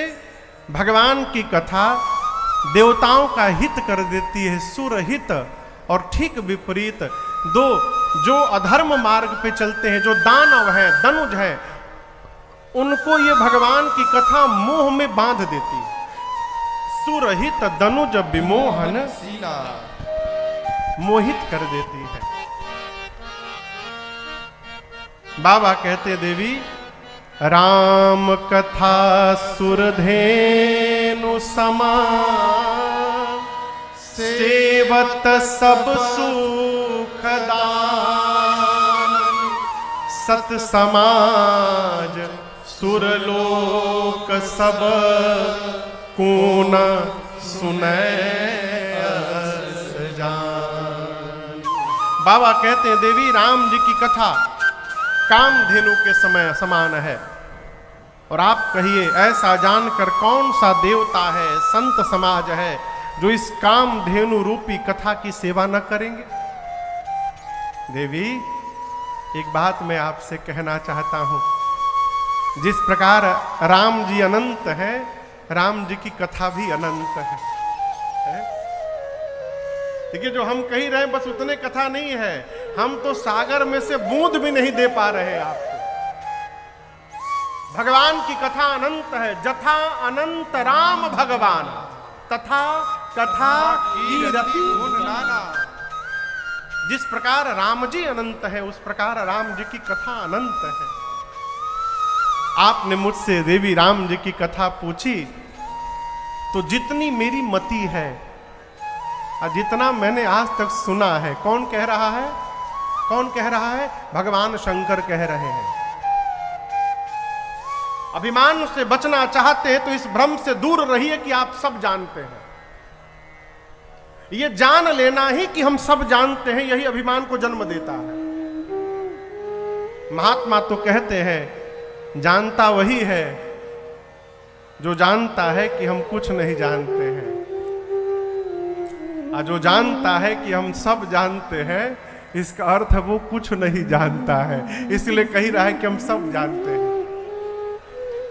भगवान की कथा देवताओं का हित कर देती है, सुरहित, और ठीक विपरीत जो अधर्म मार्ग पे चलते हैं, जो दानव हैं, दनुज हैं, उनको ये भगवान की कथा मोह में बांध देती है। सुरहित दनुज विमोहन शीला, मोहित कर देती है। बाबा कहते, देवी राम कथा सुरधेनु समान, सेवत सब सुख दान, सत समाज सुरलोक सब कौन सुनै जान। बाबा कहते हैं, देवी राम जी की कथा कामधेनु के समय समान है। और आप कहिए, ऐसा जानकर कौन सा देवता है, संत समाज है, जो इस कामधेनु रूपी कथा की सेवा न करेंगे? देवी एक बात मैं आपसे कहना चाहता हूं, जिस प्रकार राम जी अनंत है, राम जी की कथा भी अनंत है। देखिए, जो हम कह रहे हैं बस उतने कथा नहीं है, हम तो सागर में से बूंद भी नहीं दे पा रहे हैं आपको। भगवान की कथा अनंत है। जथा अनंत राम भगवान, तथा कथा कीरति गुण नाना। जिस प्रकार राम जी अनंत है, उस प्रकार राम जी की कथा अनंत है। आपने मुझसे देवी राम जी की कथा पूछी, तो जितनी मेरी मति है और जितना मैंने आज तक सुना है, कौन कह रहा है? कौन कह रहा है? भगवान शंकर कह रहे हैं। अभिमान से बचना चाहते हैं तो इस भ्रम से दूर रहिए कि आप सब जानते हैं। ये जान लेना ही कि हम सब जानते हैं, यही अभिमान को जन्म देता है। महात्मा तो कहते हैं जानता वही है जो जानता है कि हम कुछ नहीं जानते हैं, और जो जानता है कि हम सब जानते हैं, इसका अर्थ है वो कुछ नहीं जानता है। इसलिए कही रहा है कि हम सब जानते हैं।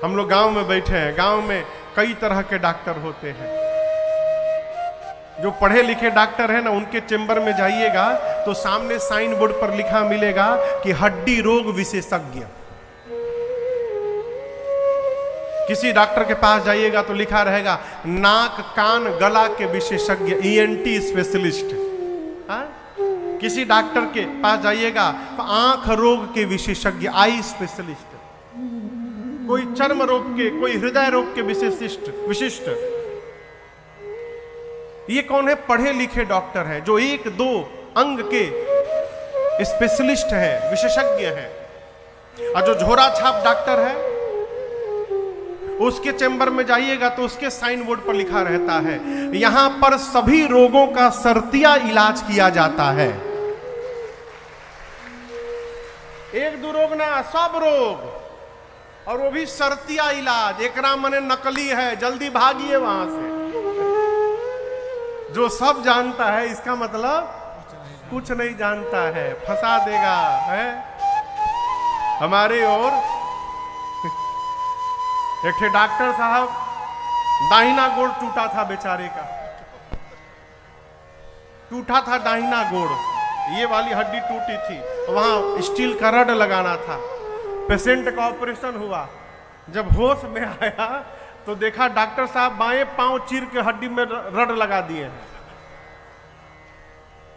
हम लोग गांव में बैठे हैं, गांव में कई तरह के डॉक्टर होते हैं। जो पढ़े लिखे डॉक्टर हैं ना, उनके चेंबर में जाइएगा तो सामने साइन बोर्ड पर लिखा मिलेगा कि हड्डी रोग विशेषज्ञ। किसी डॉक्टर के पास जाइएगा तो लिखा रहेगा नाक कान गला के विशेषज्ञ, ईएनटी स्पेशलिस्ट। किसी डॉक्टर के पास जाइएगा तो आंख रोग के विशेषज्ञ, आई स्पेशलिस्ट। कोई चर्म रोग के, कोई हृदय रोग के विशिष्ट। ये कौन है? पढ़े लिखे डॉक्टर है, जो एक दो अंग के स्पेशलिस्ट है, विशेषज्ञ है। और जो झोरा छाप डॉक्टर है, उसके चैम्बर में जाइएगा तो उसके साइन बोर्ड पर लिखा रहता है यहां पर सभी रोगों का सरतिया इलाज किया जाता है। एक दो रोग ना, सब रोग, और वो भी सरतिया इलाज। एक राम मने नकली है, जल्दी भागिए वहां से। जो सब जानता है, इसका मतलब कुछ नहीं जानता है, फंसा देगा है। हमारे और एक थे डॉक्टर साहब, दाहिना गोड़ टूटा था बेचारे का, टूटा था दाहिना गोड़, ये वाली हड्डी टूटी थी, वहां स्टील का रड लगाना था। पेशेंट का ऑपरेशन हुआ, जब होश में आया तो देखा डॉक्टर साहब बाएं पांव चीर के हड्डी में रड लगा दिए हैं।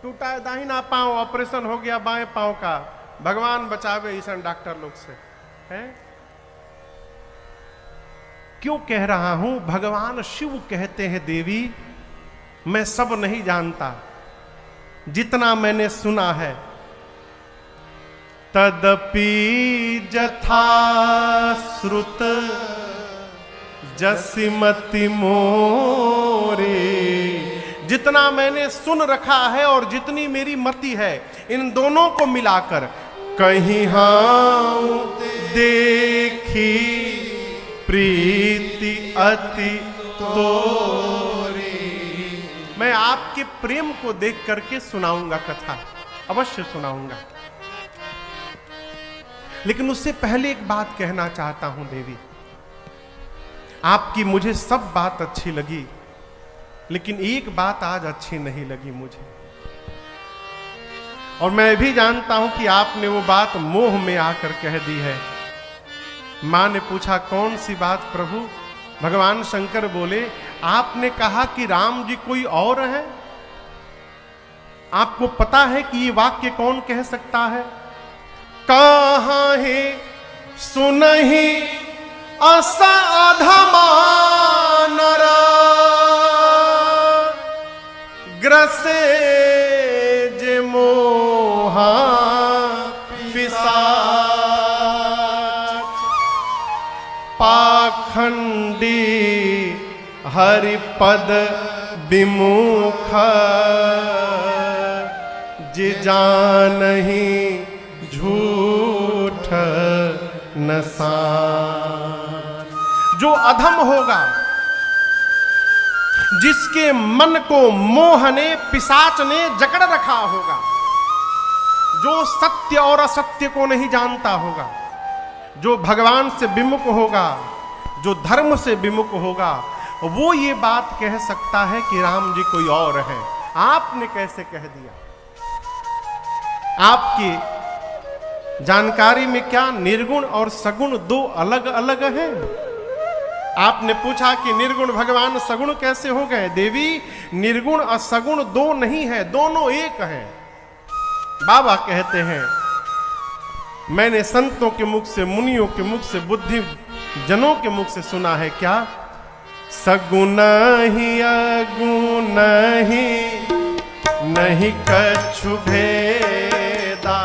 टूटा है दाहिना पांव, ऑपरेशन हो गया बाएं पांव का। भगवान बचावे ईसन डॉक्टर लोग से है। क्यों कह रहा हूं? भगवान शिव कहते हैं देवी मैं सब नहीं जानता, जितना मैंने सुना है तदपि जथा श्रुत जसिमति मोरे। जितना मैंने सुन रखा है और जितनी मेरी मति है, इन दोनों को मिलाकर कहीं हां देखी प्रीति अति तोरी। मैं आपके प्रेम को देख करके सुनाऊंगा कथा, अवश्य सुनाऊंगा। लेकिन उससे पहले एक बात कहना चाहता हूं देवी, आपकी मुझे सब बात अच्छी लगी, लेकिन एक बात आज अच्छी नहीं लगी मुझे। और मैं भी जानता हूं कि आपने वो बात मोह में आकर कह दी है। मां ने पूछा कौन सी बात प्रभु? भगवान शंकर बोले आपने कहा कि राम जी कोई और है। आपको पता है कि ये वाक्य कौन कह सकता है? कहां है सुनहि असाधमा नर ग्रसे जे मोहा पिशाच पाखंडी हरिपद विमुख जे जानहि झूठ नसान। जो अधम होगा, जिसके मन को मोह ने, पिशाच ने जकड़ रखा होगा, जो सत्य और असत्य को नहीं जानता होगा, जो भगवान से विमुख होगा, जो धर्म से विमुख होगा, वो ये बात कह सकता है कि राम जी कोई और है। आपने कैसे कह दिया? आपकी जानकारी में क्या निर्गुण और सगुण दो अलग अलग हैं? आपने पूछा कि निर्गुण भगवान सगुण कैसे हो गए? देवी निर्गुण और सगुण दो नहीं है, दोनों एक हैं। बाबा कहते हैं मैंने संतों के मुख से, मुनियों के मुख से, बुद्धि जनों के मुख से सुना है क्या? सगुण ही अगुण ही नहीं कछु भेदा।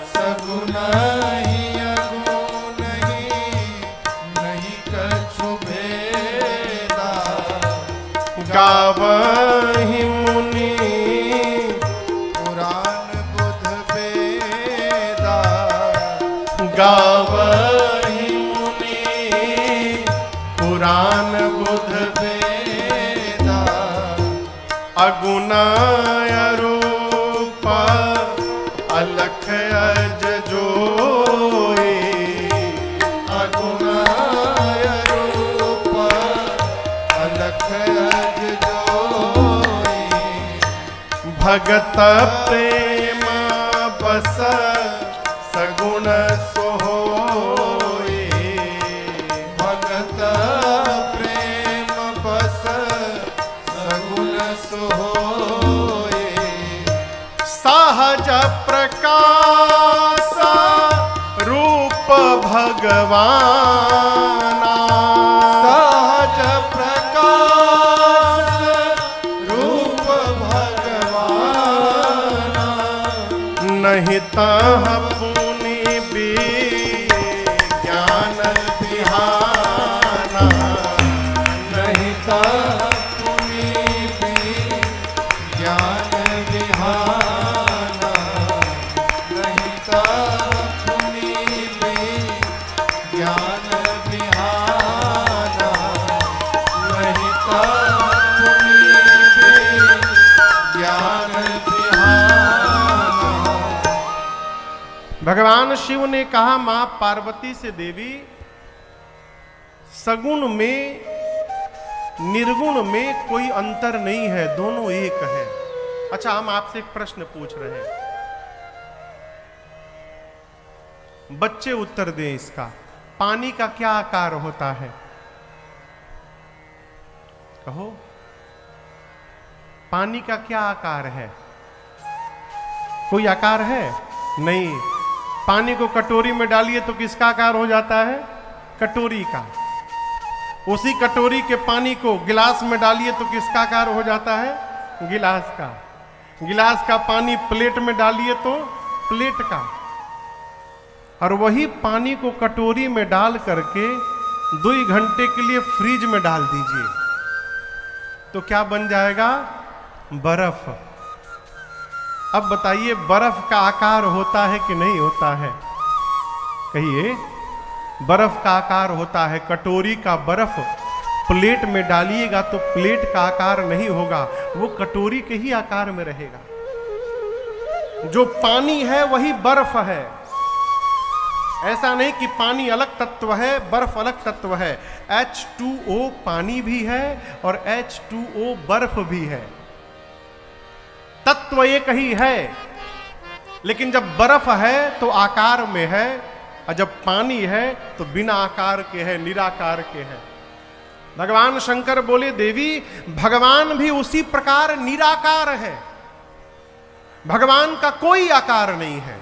सगुण ही अगुण ही नहीं कछु भेदा। गावहि मुनि पुराण बुध वेदा। गावहि मुनि पुराण बुध वेदा अगुण अरूप अलख अज जोई अगुण अरूप अलख अज जोई भगत प्रेम बस सगुण सोहोई भगत प्रेम बस सगुण सोहोई सहज प्रकाश रूप भगवाना सहज प्रकाश रूप भगवाना नहीं तह पुनि भी ज्ञान बिहाना नहीं पुनि भी ज्ञान विहाना नहीं पुनि भी ज्ञान विहाना नहीं पुनि भी ज्ञान विहाना। भगवान शिव ने कहा मां पार्वती से, देवी सगुण में निर्गुण में कोई अंतर नहीं है, दोनों एक है। अच्छा, हम आपसे एक प्रश्न पूछ रहे हैं, बच्चे उत्तर दें इसका। पानी का क्या आकार होता है? कहो, पानी का क्या आकार है? कोई आकार है? नहीं। पानी को कटोरी में डालिए तो किसका आकार हो जाता है? कटोरी का। उसी कटोरी के पानी को गिलास में डालिए तो किसका आकार हो जाता है? गिलास का। गिलास का पानी प्लेट में डालिए तो प्लेट का। और वही पानी को कटोरी में डाल करके 2 घंटे के लिए फ्रिज में डाल दीजिए तो क्या बन जाएगा? बर्फ। अब बताइए, बर्फ का आकार होता है कि नहीं होता है? कहिए। बर्फ का आकार होता है। कटोरी का बर्फ प्लेट में डालिएगा तो प्लेट का आकार नहीं होगा, वो कटोरी के ही आकार में रहेगा। जो पानी है वही बर्फ है। ऐसा नहीं कि पानी अलग तत्व है, बर्फ अलग तत्व है। H2O पानी भी है और H2O बर्फ भी है। तत्व एक ही है, लेकिन जब बर्फ है तो आकार में है, और जब पानी है तो बिना आकार के है, निराकार के है। भगवान शंकर बोले, देवी भगवान भी उसी प्रकार निराकार है, भगवान का कोई आकार नहीं है।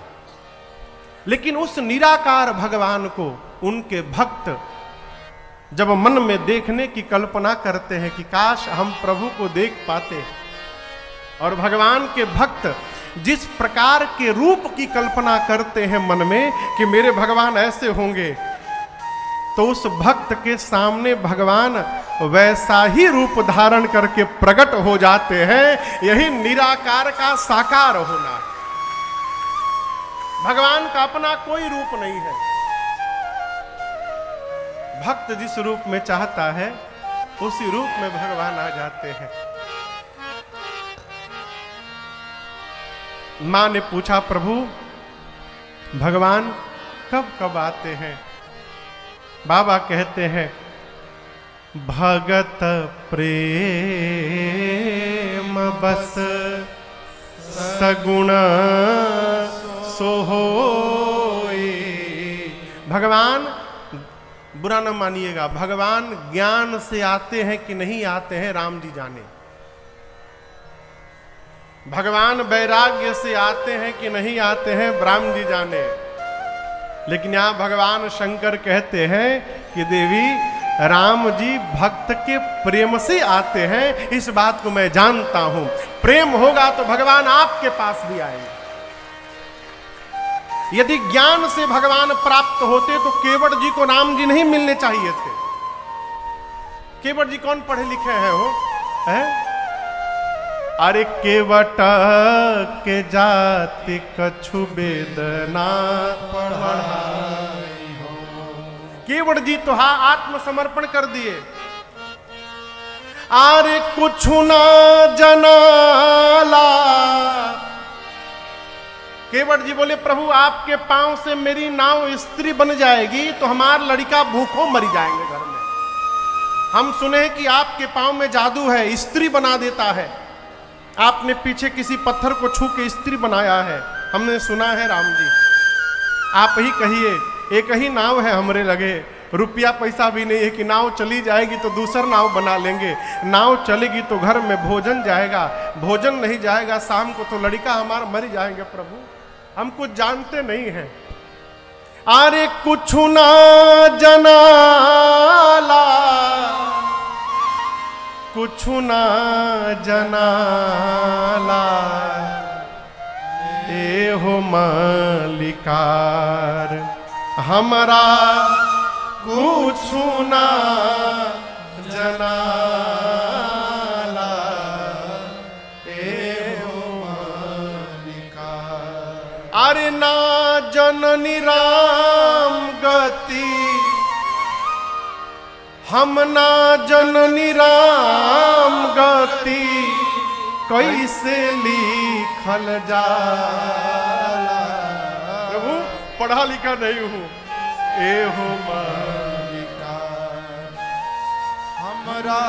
लेकिन उस निराकार भगवान को उनके भक्त जब मन में देखने की कल्पना करते हैं कि काश हम प्रभु को देख पाते, और भगवान के भक्त जिस प्रकार के रूप की कल्पना करते हैं मन में कि मेरे भगवान ऐसे होंगे, तो उस भक्त के सामने भगवान वैसा ही रूप धारण करके प्रकट हो जाते हैं। यही निराकार का साकार होना है। भगवान का अपना कोई रूप नहीं है। भक्त जिस रूप में चाहता है उसी रूप में भगवान आ जाते हैं। मां ने पूछा, प्रभु भगवान कब कब आते हैं? बाबा कहते हैं, भगत प्रेम बस सगुण सोहोई। भगवान, बुरा न मानिएगा, भगवान ज्ञान से आते हैं कि नहीं आते हैं राम जी जाने। भगवान वैराग्य से आते हैं कि नहीं आते हैं राम जी जाने। लेकिन यहां भगवान शंकर कहते हैं कि देवी राम जी भक्त के प्रेम से आते हैं, इस बात को मैं जानता हूं। प्रेम होगा तो भगवान आपके पास भी आएंगे। यदि ज्ञान से भगवान प्राप्त होते तो केवट जी को राम जी नहीं मिलने चाहिए थे। केवट जी कौन पढ़े लिखे हैं हो? है? अरे केवट के जाति कछु वेद ना पढ़ा, केवट जी तो हाँ आत्मसमर्पण कर दिए। आरे कुछ ना जनाला, केवट जी बोले प्रभु आपके पांव से मेरी नाव स्त्री बन जाएगी तो हमारा लड़का भूखों मर जाएंगे घर में। हम सुने कि आपके पांव में जादू है, स्त्री बना देता है। आपने पीछे किसी पत्थर को छू के स्त्री बनाया है, हमने सुना है राम जी। आप ही कहिए, एक ही नाव है हमरे लगे, रुपया पैसा भी नहीं है कि नाव चली जाएगी तो दूसरा नाव बना लेंगे। नाव चलेगी तो घर में भोजन जाएगा, भोजन नहीं जाएगा शाम को तो लड़का हमारा मर जाएंगे। प्रभु हम कुछ जानते नहीं हैं। अरे कुछ ना जनाला, कुछ ना जनाला, ए हो मालिकार हमारा कुछ ना जनाला, ए हो मालिकार। अरे ना जननी राम गति, हम ना जननी राम गति, कैसे लिखल जाला। प्रभु पढ़ा लिखा नहीं हूं, ए हो मालिकार हमरा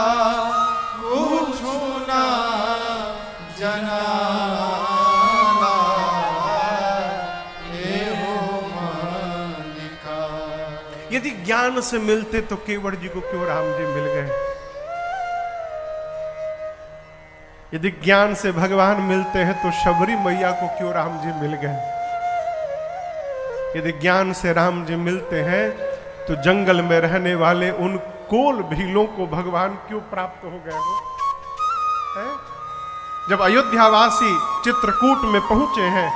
कुछु ना जनाला, ए हो मालिकार। यदि ज्ञान से मिलते तो केवट जी को क्यों राम जी मिल गए? यदि ज्ञान से भगवान मिलते हैं तो शबरी मैया को क्यों राम जी मिल गए? यदि ज्ञान से राम जी मिलते हैं तो जंगल में रहने वाले उन कोल भीलों को भगवान क्यों प्राप्त हो गए हो? जब अयोध्यावासी चित्रकूट में पहुंचे हैं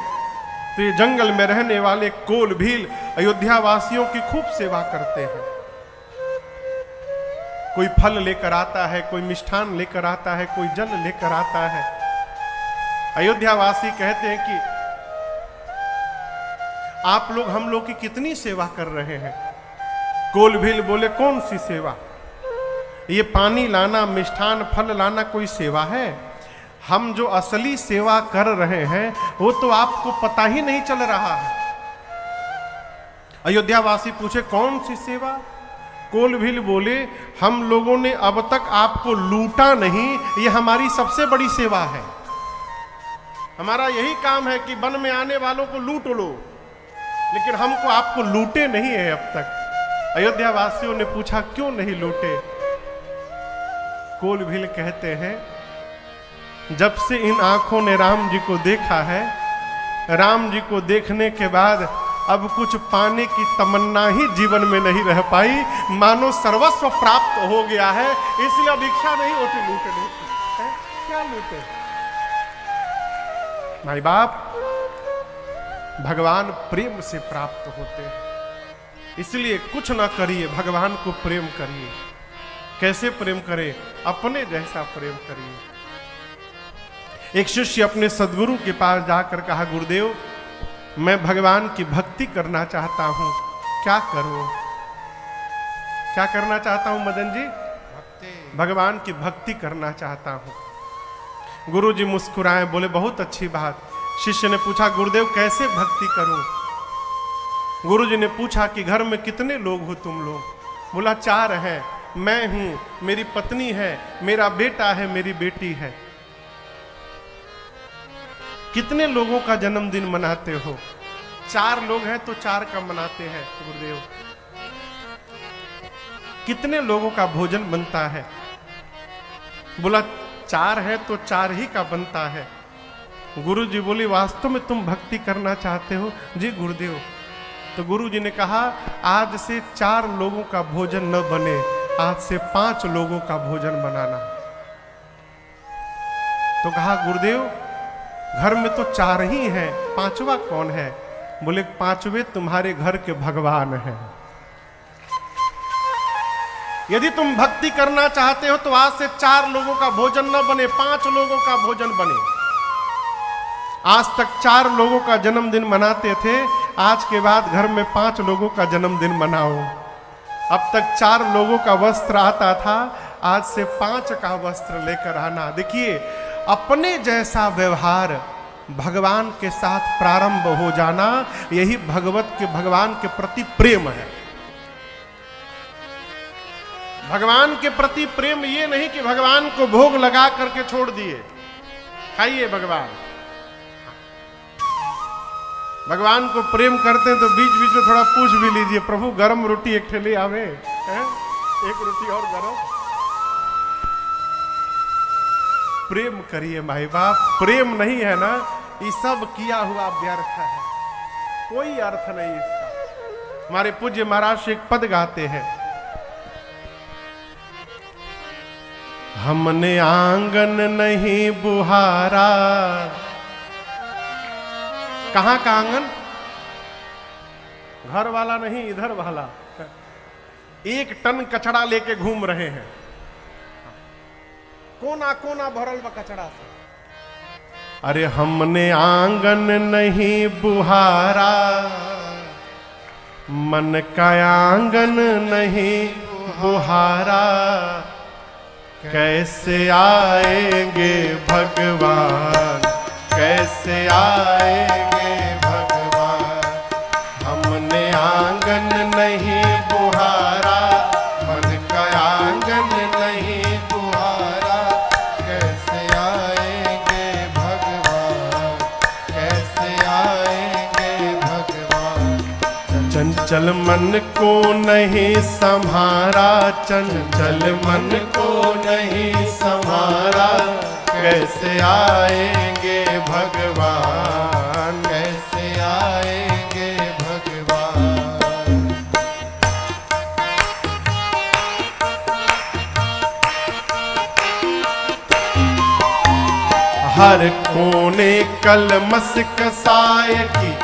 तो ये जंगल में रहने वाले कोल भील अयोध्यावासियों की खूब सेवा करते हैं। कोई फल लेकर आता है, कोई मिष्ठान लेकर आता है, कोई जल लेकर आता है। अयोध्यावासी कहते हैं कि आप लोग हम लोग की कितनी सेवा कर रहे हैं। कोल भील बोले कौन सी सेवा? ये पानी लाना, मिष्ठान फल लाना कोई सेवा है? हम जो असली सेवा कर रहे हैं वो तो आपको पता ही नहीं चल रहा है। अयोध्यावासी पूछे कौन सी सेवा? कोल भील बोले हम लोगों ने अब तक आपको लूटा नहीं, ये हमारी सबसे बड़ी सेवा है। हमारा यही काम है कि वन में आने वालों को लूट लो, लेकिन हमको आपको लूटे नहीं है अब तक। अयोध्यावासियों ने पूछा क्यों नहीं लूटे? कोल भील कहते हैं जब से इन आंखों ने राम जी को देखा है, राम जी को देखने के बाद अब कुछ पाने की तमन्ना ही जीवन में नहीं रह पाई, मानो सर्वस्व प्राप्त हो गया है, इसलिए अब इच्छा नहीं होती लूटने की। क्या लूटे? भाई बाप भगवान प्रेम से प्राप्त होते हैं, इसलिए कुछ ना करिए, भगवान को प्रेम करिए। कैसे प्रेम करें? अपने जैसा प्रेम करिए। एक शिष्य अपने सदगुरु के पास जाकर कहा गुरुदेव मैं भगवान की भक्ति करना चाहता हूं, क्या करूं? क्या करना चाहता हूं मदन जी? भगवान की भक्ति करना चाहता हूं। गुरु जी मुस्कुराए, बोले बहुत अच्छी बात। शिष्य ने पूछा गुरुदेव कैसे भक्ति करूं? गुरु जी ने पूछा कि घर में कितने लोग हो तुम लोग? बोला 4 हैं, मैं हूं, मेरी पत्नी है, मेरा बेटा है, मेरी बेटी है। कितने लोगों का जन्मदिन मनाते हो? 4 लोग हैं तो 4 का मनाते हैं गुरुदेव। कितने लोगों का भोजन बनता है? बोला 4 है तो 4 ही का बनता है। गुरु जी बोले वास्तव में तुम भक्ति करना चाहते हो? जी गुरुदेव। तो गुरु जी ने कहा आज से 4 लोगों का भोजन न बने, आज से 5 लोगों का भोजन बनाना। तो कहा गुरुदेव घर में तो 4 ही हैं, 5वां कौन है? बोले 5वें तुम्हारे घर के भगवान हैं। यदि तुम भक्ति करना चाहते हो तो आज से 4 लोगों का भोजन न बने, 5 लोगों का भोजन बने। आज तक 4 लोगों का जन्मदिन मनाते थे, आज के बाद घर में 5 लोगों का जन्मदिन मनाओ। अब तक 4 लोगों का वस्त्र आता था, आज से 5 का वस्त्र लेकर आना। देखिए, अपने जैसा व्यवहार भगवान के साथ प्रारंभ हो जाना, यही भगवान के प्रति प्रेम है। भगवान के प्रति प्रेम ये नहीं कि भगवान को भोग लगा करके छोड़ दिए, खाइए भगवान। भगवान को प्रेम करते हैं तो बीच बीच में थोड़ा पूछ भी लीजिए, प्रभु गरम रोटी एक ठेली आवे हैं? एक रोटी और गरम। प्रेम करिए माई बाप, प्रेम नहीं है ना, ये सब किया हुआ व्यर्थ है, कोई अर्थ नहीं इसका। हमारे पूज्य महाराज एक पद गाते हैं, हमने आंगन नहीं बुहारा। कहां का आंगन? घर वाला नहीं, इधर वाला। 1 टन कचड़ा लेके घूम रहे हैं, कोना कोना भरल बा कचड़ा से। अरे हमने आंगन नहीं बुहारा, मन का आंगन नहीं बुहारा, कैसे आएंगे भगवान, कैसे आएंगे भगवान। हमने आंगन नहीं बुहारा, मन का आंगन नहीं बुहारा, कैसे आएंगे भगवान, कैसे आएंगे भगवान। चंचल मन को नहीं संभारा, चंचल मन को नहीं संभारा, कैसे आएंगे भगवान, कैसे आएंगे भगवान। हर कोने कलमस कसाय की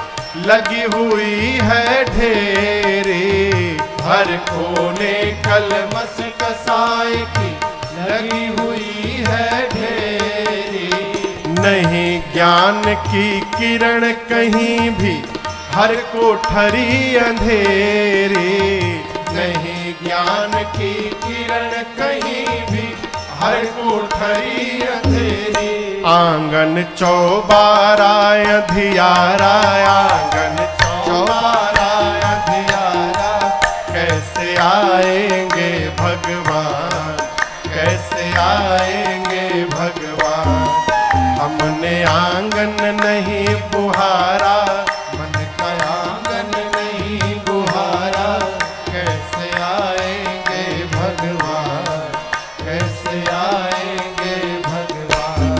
लगी हुई है ढेरी, हर कोने कलमस कसाय की लगी हुई है ढेरी। नहीं ज्ञान की किरण कहीं भी, हर कोठरी अंधेरी, नहीं ज्ञान की किरण कहीं भी, हर कोठरी अंधेरी। आंगन चौबारा अधियारा, आंगन चौबारा अधियारा, कैसे आएंगे भगवान, कैसे आएंगे भगवान। हमने आंगन नहीं बुहारा, मन का आंगन नहीं बुहारा, कैसे आएंगे भगवान, कैसे आएंगे भगवान।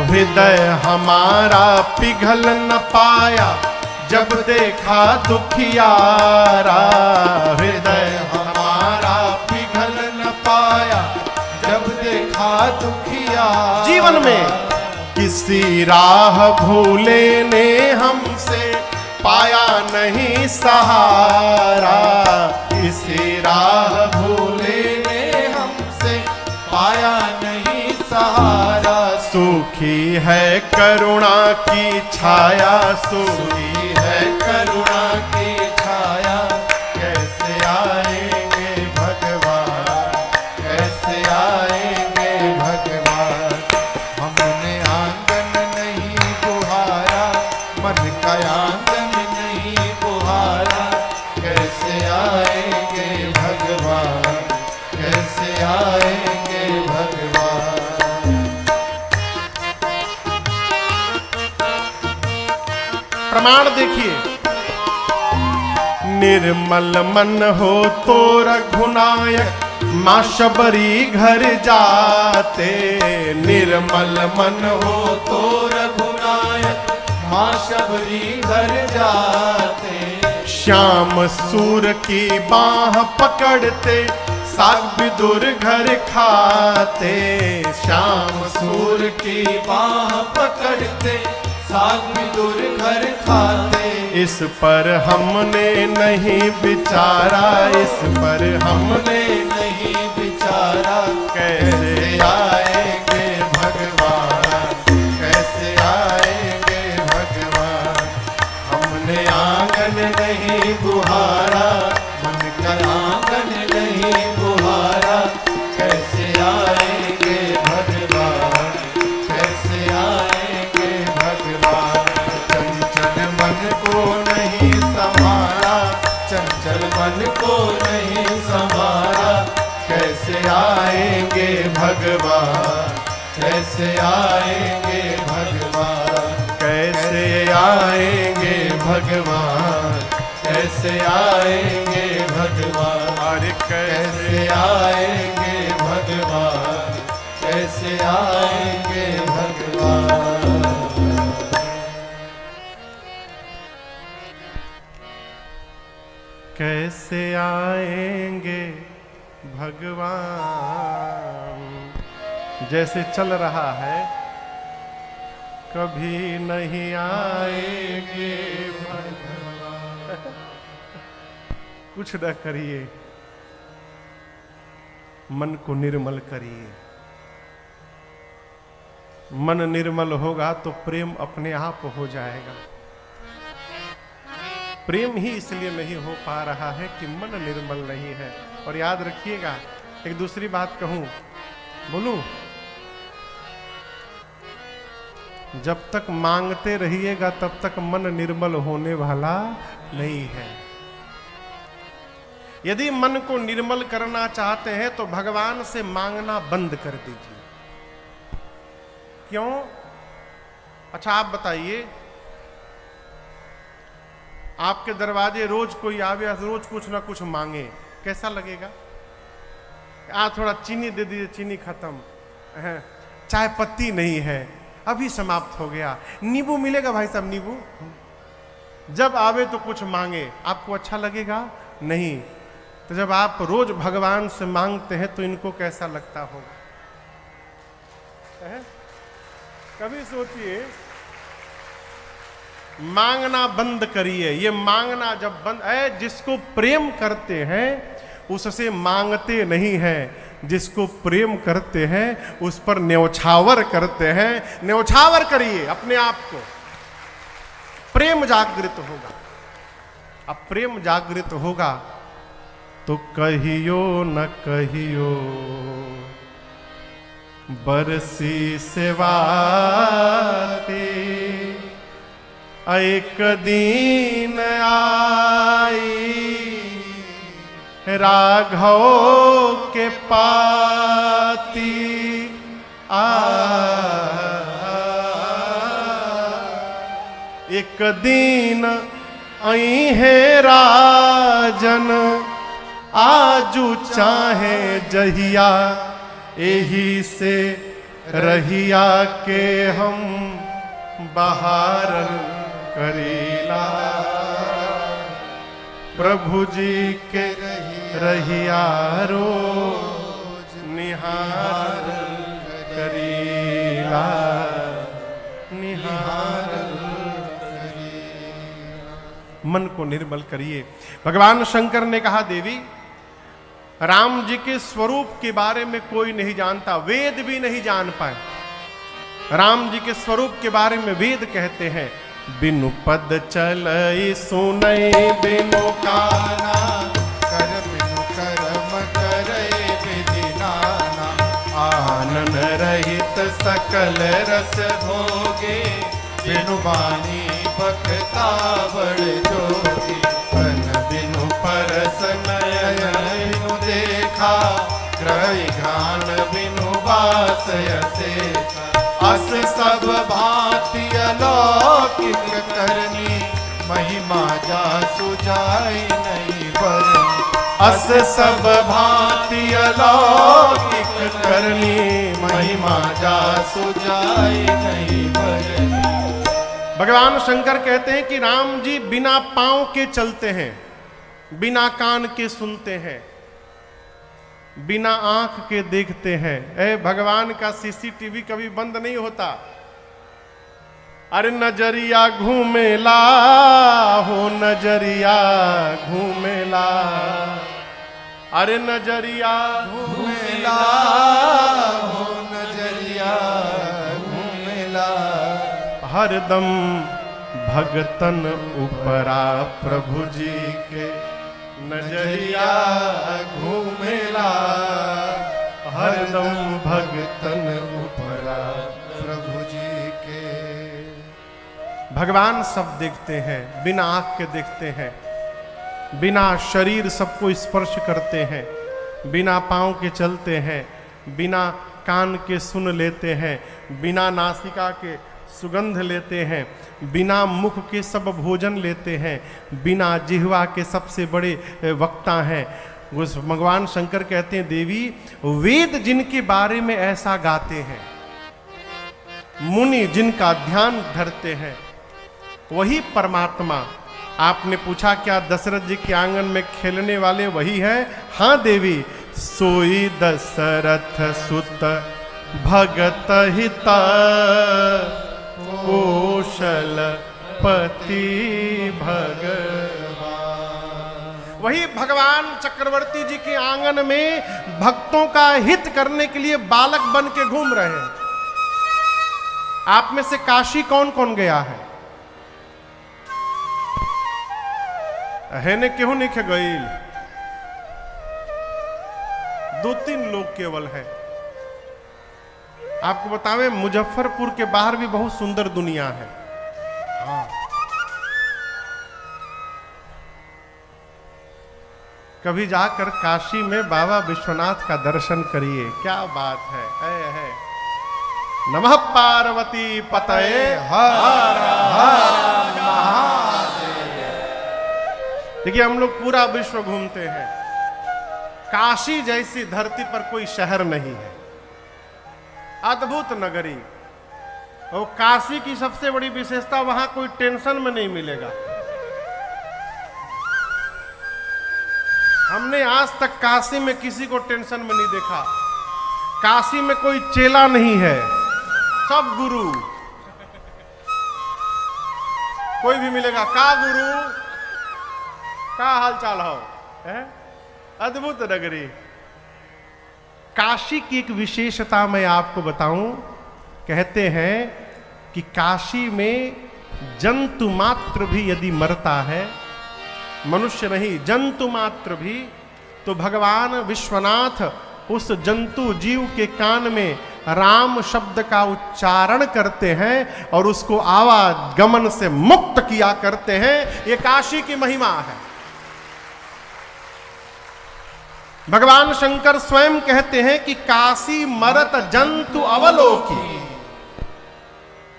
हृदय हमारा पिघल न पाया, जब देखा दुखियारा, हृदय हमारा पिघल न पाया, जब देखा दुखियारा। जीवन में किसी राह भूले ने हमसे पाया नहीं सहारा, किसी राह भूले ने हमसे पाया नहीं सहारा। सूखी है करुणा की छाया, सूखी है करुणा की छाया, कैसे आएंगे भगवान, कैसे आएंगे भगवान। हमने आंगन नहीं बुहारा, मन का आंगन नहीं बुहारा, कैसे आएंगे भगवान, कैसे आएंगे भगवान। प्रमाण देखिए, निर्मल मन हो तो रघुनायक, माँ शबरी घर जाते। निर्मल मन हो तो रघुनायक, माँ शबरी घर जाते। श्याम सूर की बाह पकड़ते, साग विदुर घर खाते। श्याम सूर की बाह पकड़ते, साग विदुर घर खाते। इस पर हमने नहीं विचारा, इस पर हमने नहीं विचारा, कैसे आएंगे भगवान, कैसे आएंगे भगवान, कैसे आएंगे भगवान, कैसे आएंगे भगवान, अरे कैसे आएंगे भगवान, कैसे आएंगे भगवान। कैसे आएंगे भगवान, जैसे चल रहा है कभी नहीं आएंगे भगवान। कुछ न करिए, मन को निर्मल करिए। मन निर्मल होगा तो प्रेम अपने आप हो जाएगा। प्रेम ही इसलिए नहीं हो पा रहा है कि मन निर्मल नहीं है। और याद रखिएगा, एक दूसरी बात कहूं, बोलूं, जब तक मांगते रहिएगा तब तक मन निर्मल होने वाला नहीं है। यदि मन को निर्मल करना चाहते हैं तो भगवान से मांगना बंद कर दीजिए। क्यों? अच्छा आप बताइए, आपके दरवाजे रोज कोई आवे, रोज कुछ ना कुछ मांगे, कैसा लगेगा? आज थोड़ा चीनी दे दीजिए, चीनी खत्म है, चाय पत्ती नहीं है, अभी समाप्त हो गया, नींबू मिलेगा भाई साहब, नींबू। जब आवे तो कुछ मांगे, आपको अच्छा लगेगा? नहीं। तो जब आप रोज भगवान से मांगते हैं तो इनको कैसा लगता होगा? कभी सोचिए, मांगना बंद करिए। ये मांगना जब बंद है, जिसको प्रेम करते हैं उससे मांगते नहीं हैं, जिसको प्रेम करते हैं उस पर न्यौछावर करते हैं। न्यौछावर करिए अपने आप को, प्रेम जागृत होगा। अब प्रेम जागृत होगा तो कहियो न कहियो बरसी सेवाती, एक दिन आई राघव के पाती। एक दिन आई है राजन, आजू चाहे जहिया, यही से रहिया के हम बहार करीला। प्रभु जी के रहिया रोज निहार करीला, निहार करीला। मन को निर्मल करिए। भगवान शंकर ने कहा, देवी राम जी के स्वरूप के बारे में कोई नहीं जानता, वेद भी नहीं जान पाए। राम जी के स्वरूप के बारे में वेद कहते हैं, बिनु पद चलई सुनई बिनु काना, कर बिनु कर्म करे विधि नाना। आनन रहित सकल रस भोगे, बिनु बानी बखता बड़ जोगी। अन बिनु परस नयन बिनु देखा, ग्रह घ्राण बिनु वास असेखा। अस सब भांति अलौकिक करनी, महिमा जा सुजाई नहीं बरनी। अस सब भांति अलौकिक करनी, महिमा जा सुजाई नहीं बरनी। भगवान शंकर कहते हैं कि राम जी बिना पांव के चलते हैं, बिना कान के सुनते हैं, बिना आंख के देखते हैं। भगवान का सीसीटीवी कभी बंद नहीं होता। अरे नजरिया घूमेला हो, नजरिया घूमेला, अरे नजरिया घूमेला हो, नजरिया घूमेला। हरदम भगतन उपरा प्रभु जी के नजरिया घूमेला। हरदम भगतन उपरा प्रभु जी के। भगवान सब देखते हैं, बिना आंख के देखते हैं, बिना शरीर सबको स्पर्श करते हैं, बिना पांव के चलते हैं, बिना कान के सुन लेते हैं, बिना नासिका के सुगंध लेते हैं, बिना मुख के सब भोजन लेते हैं, बिना जिह्वा के सबसे बड़े वक्ता हैं। उस भगवान शंकर कहते हैं देवी, वेद जिनके बारे में ऐसा गाते हैं, मुनि जिनका ध्यान धरते हैं, वही परमात्मा। आपने पूछा क्या दशरथ जी के आंगन में खेलने वाले वही है? हाँ देवी, सोई दशरथ सुत भगत हित कौशल पति भगवान। वही भगवान चक्रवर्ती जी के आंगन में भक्तों का हित करने के लिए बालक बन के घूम रहे हैं। आप में से काशी कौन कौन गया है? ने क्यों नहीं गईल? 2-3 लोग केवल हैं। आपको बतावे मुजफ्फरपुर के बाहर भी बहुत सुंदर दुनिया है। हाँ। कभी जाकर काशी में बाबा विश्वनाथ का दर्शन करिए, क्या बात है। नमः पार्वती पतये हर हर महादेव। देखिए हम लोग पूरा विश्व घूमते हैं, काशी जैसी धरती पर कोई शहर नहीं है। अद्भुत नगरी। और काशी की सबसे बड़ी विशेषता, वहां कोई टेंशन में नहीं मिलेगा। हमने आज तक काशी में किसी को टेंशन में नहीं देखा। काशी में कोई चेला नहीं है, सब गुरु। कोई भी मिलेगा, का गुरु, का हाल चाल हो है? अद्भुत नगरी। काशी की एक विशेषता मैं आपको बताऊं, कहते हैं कि काशी में जंतु मात्र भी यदि मरता है, मनुष्य नहीं जंतु मात्र भी, तो भगवान विश्वनाथ उस जंतु जीव के कान में राम शब्द का उच्चारण करते हैं और उसको आवागमन से मुक्त किया करते हैं। ये काशी की महिमा है। भगवान शंकर स्वयं कहते हैं कि काशी मरत जंतु अवलोकी,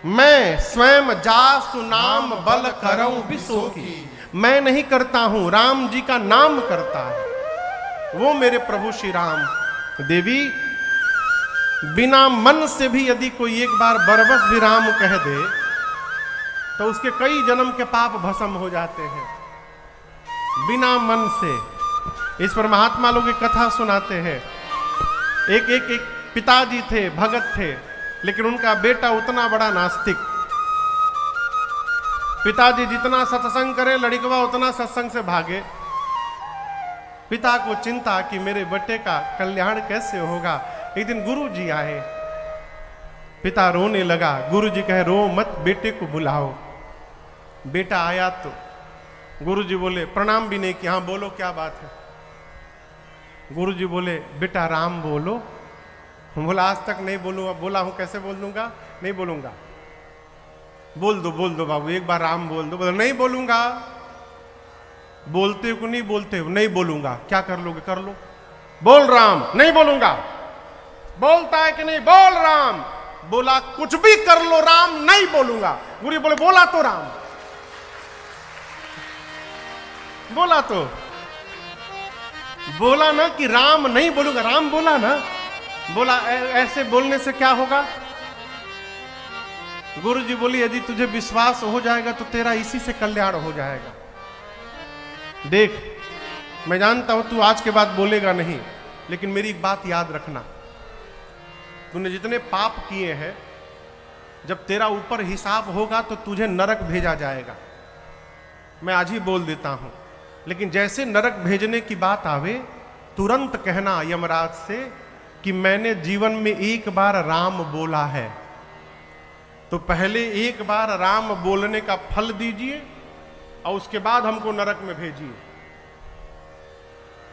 मैं स्वयं जासु नाम बल करऊं विशोकी। मैं नहीं करता हूं, राम जी का नाम करता है वो मेरे प्रभु श्री राम। देवी, बिना मन से भी यदि कोई एक बार बरबस भी राम कह दे तो उसके कई जन्म के पाप भस्म हो जाते हैं, बिना मन से। इस पर महात्मा लोग एक कथा सुनाते हैं। एक पिताजी थे, भगत थे, लेकिन उनका बेटा उतना बड़ा नास्तिक। पिताजी जितना सत्संग करे, लड़कवा उतना सत्संग से भागे। पिता को चिंता कि मेरे बेटे का कल्याण कैसे होगा। एक दिन गुरु जी आए, पिता रोने लगा। गुरु जी कहे रो मत, बेटे को बुलाओ। बेटा आया तो गुरु जी बोले, प्रणाम भी नहीं किया, हाँ बोलो क्या बात है। गुरु जी बोले, बेटा राम बोलो। बोला आज तक नहीं बोला हूं, कैसे बोल दूंगा? नहीं बोलूंगा। बोल दो बाबू, एक बार राम बोल दो। बोला नहीं बोलूंगा। बोलते हो नहीं बोलते हो? नहीं बोलूंगा। क्या कर लोगे? कर लो। बोल राम। नहीं बोलूंगा। बोलता है कि नहीं? बोल राम। बोला कुछ भी कर लो, राम नहीं बोलूंगा। गुरु जी बोले बोला तो राम, बोला तो बोला ना कि राम नहीं बोलूंगा, राम बोला ना। बोला ऐसे बोलने से क्या होगा? गुरु जी बोली यदि तुझे विश्वास हो जाएगा तो तेरा इसी से कल्याण हो जाएगा। देख, मैं जानता हूं तू आज के बाद बोलेगा नहीं, लेकिन मेरी एक बात याद रखना, तूने जितने पाप किए हैं, जब तेरा ऊपर हिसाब होगा तो तुझे नरक भेजा जाएगा। मैं आज ही बोल देता हूं, लेकिन जैसे नरक भेजने की बात आवे, तुरंत कहना यमराज से कि मैंने जीवन में एक बार राम बोला है, तो पहले एक बार राम बोलने का फल दीजिए और उसके बाद हमको नरक में भेजिए।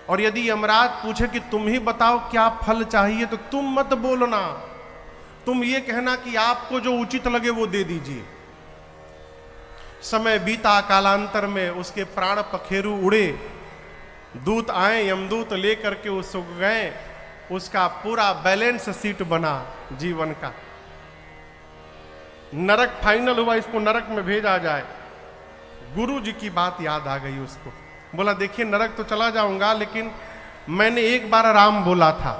और यदि यमराज पूछे कि तुम ही बताओ क्या फल चाहिए, तो तुम मत बोलना, तुम ये कहना कि आपको जो उचित लगे वो दे दीजिए। समय बीता, कालांतर में उसके प्राण पखेरु उड़े, दूत आए, यमदूत लेकर के उसको गए उसका पूरा बैलेंस शीट बना जीवन का। नरक फाइनल हुआ, इसको नरक में भेजा जाए। गुरु जी की बात याद आ गई उसको। बोला देखिए नरक तो चला जाऊंगा, लेकिन मैंने एक बार राम बोला था।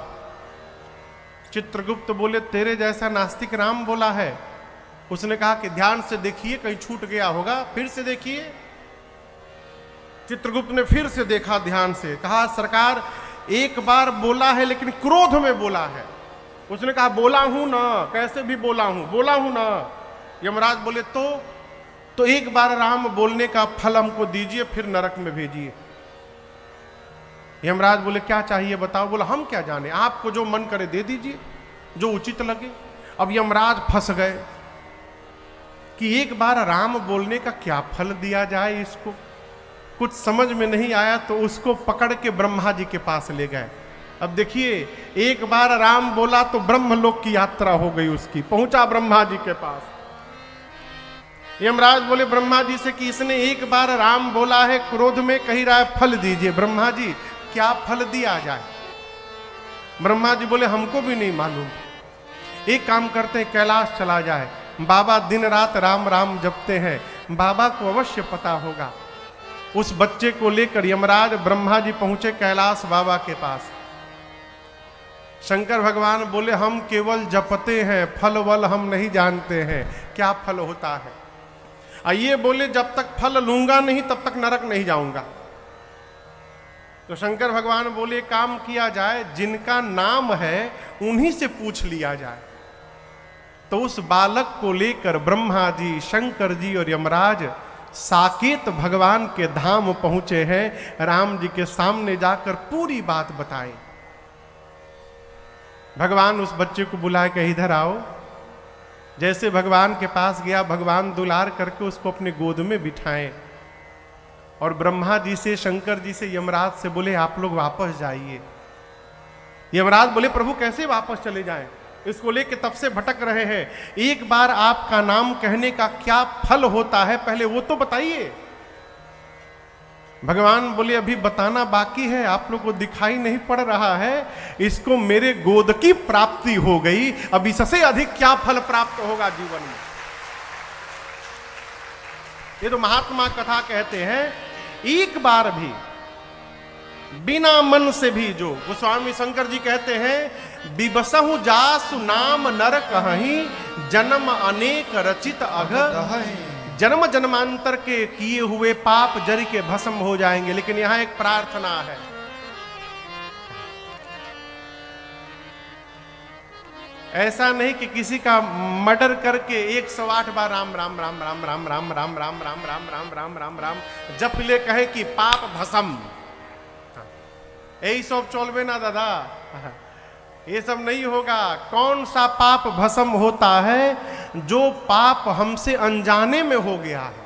चित्रगुप्त बोले तेरे जैसा नास्तिक राम बोला है? उसने कहा कि ध्यान से देखिए कहीं छूट गया होगा, फिर से देखिए। चित्रगुप्त ने फिर से देखा ध्यान से, कहा सरकार एक बार बोला है लेकिन क्रोध में बोला है। उसने कहा बोला हूं ना, कैसे भी बोला हूं ना। यमराज बोले तो एक बार राम बोलने का फल हमको दीजिए, फिर नरक में भेजिए। यमराज बोले क्या चाहिए बताओ। बोला हम क्या जाने, आपको जो मन करे दे दीजिए, जो उचित लगे। अब यमराज फंस गए कि एक बार राम बोलने का क्या फल दिया जाए इसको। कुछ समझ में नहीं आया तो उसको पकड़ के ब्रह्मा जी के पास ले गए। अब देखिए एक बार राम बोला तो ब्रह्मलोक की यात्रा हो गई उसकी। पहुंचा ब्रह्मा जी के पास। यमराज बोले ब्रह्मा जी से कि इसने एक बार राम बोला है, क्रोध में कही रहा है फल दीजिए। ब्रह्मा जी क्या फल दिया जाए? ब्रह्मा जी बोले हमको भी नहीं मालूम। एक काम करते हैं कैलाश चला जाए, बाबा दिन रात राम राम जपते हैं, बाबा को अवश्य पता होगा। उस बच्चे को लेकर यमराज ब्रह्मा जी पहुंचे कैलाश बाबा के पास। शंकर भगवान बोले हम केवल जपते हैं, फल वल हम नहीं जानते हैं, क्या फल होता है। ये बोले जब तक फल लूंगा नहीं तब तक नरक नहीं जाऊंगा। तो शंकर भगवान बोले काम किया जाए, जिनका नाम है उन्हीं से पूछ लिया जाए। तो उस बालक को लेकर ब्रह्मा जी, शंकर जी और यमराज साकेत भगवान के धाम पहुंचे हैं। राम जी के सामने जाकर पूरी बात बताई। भगवान उस बच्चे को बुला के इधर आओ। जैसे भगवान के पास गया, भगवान दुलार करके उसको अपने गोद में बिठाएं और ब्रह्मा जी से, शंकर जी से, यमराज से बोले आप लोग वापस जाइए। यमराज बोले प्रभु कैसे वापस चले जाएं, इसको लेके तब से भटक रहे हैं। एक बार आपका नाम कहने का क्या फल होता है पहले वो तो बताइए। भगवान बोले अभी बताना बाकी है, आप लोग को दिखाई नहीं पड़ रहा है। इसको मेरे गोद की प्राप्ति हो गई, अब इससे अधिक क्या फल प्राप्त होगा जीवन में। ये तो महात्मा कथा कहते हैं एक बार भी बिना मन से भी, जो गोस्वामी शंकर जी कहते हैं बिबसहु जासु नाम नर कहीं, जन्म अनेक रचित अघ। जन्म जन्मांतर के किए हुए पाप जरि के भस्म हो जाएंगे। लेकिन यहां एक प्रार्थना है, ऐसा नहीं कि किसी का मर्डर करके 108 बार राम राम राम राम राम राम राम राम राम राम राम राम राम राम जप ले कहे कि पाप भस्म। यही सब चलबे ना दादा, ये सब नहीं होगा। कौन सा पाप भस्म होता है? जो पाप हमसे अनजाने में हो गया है,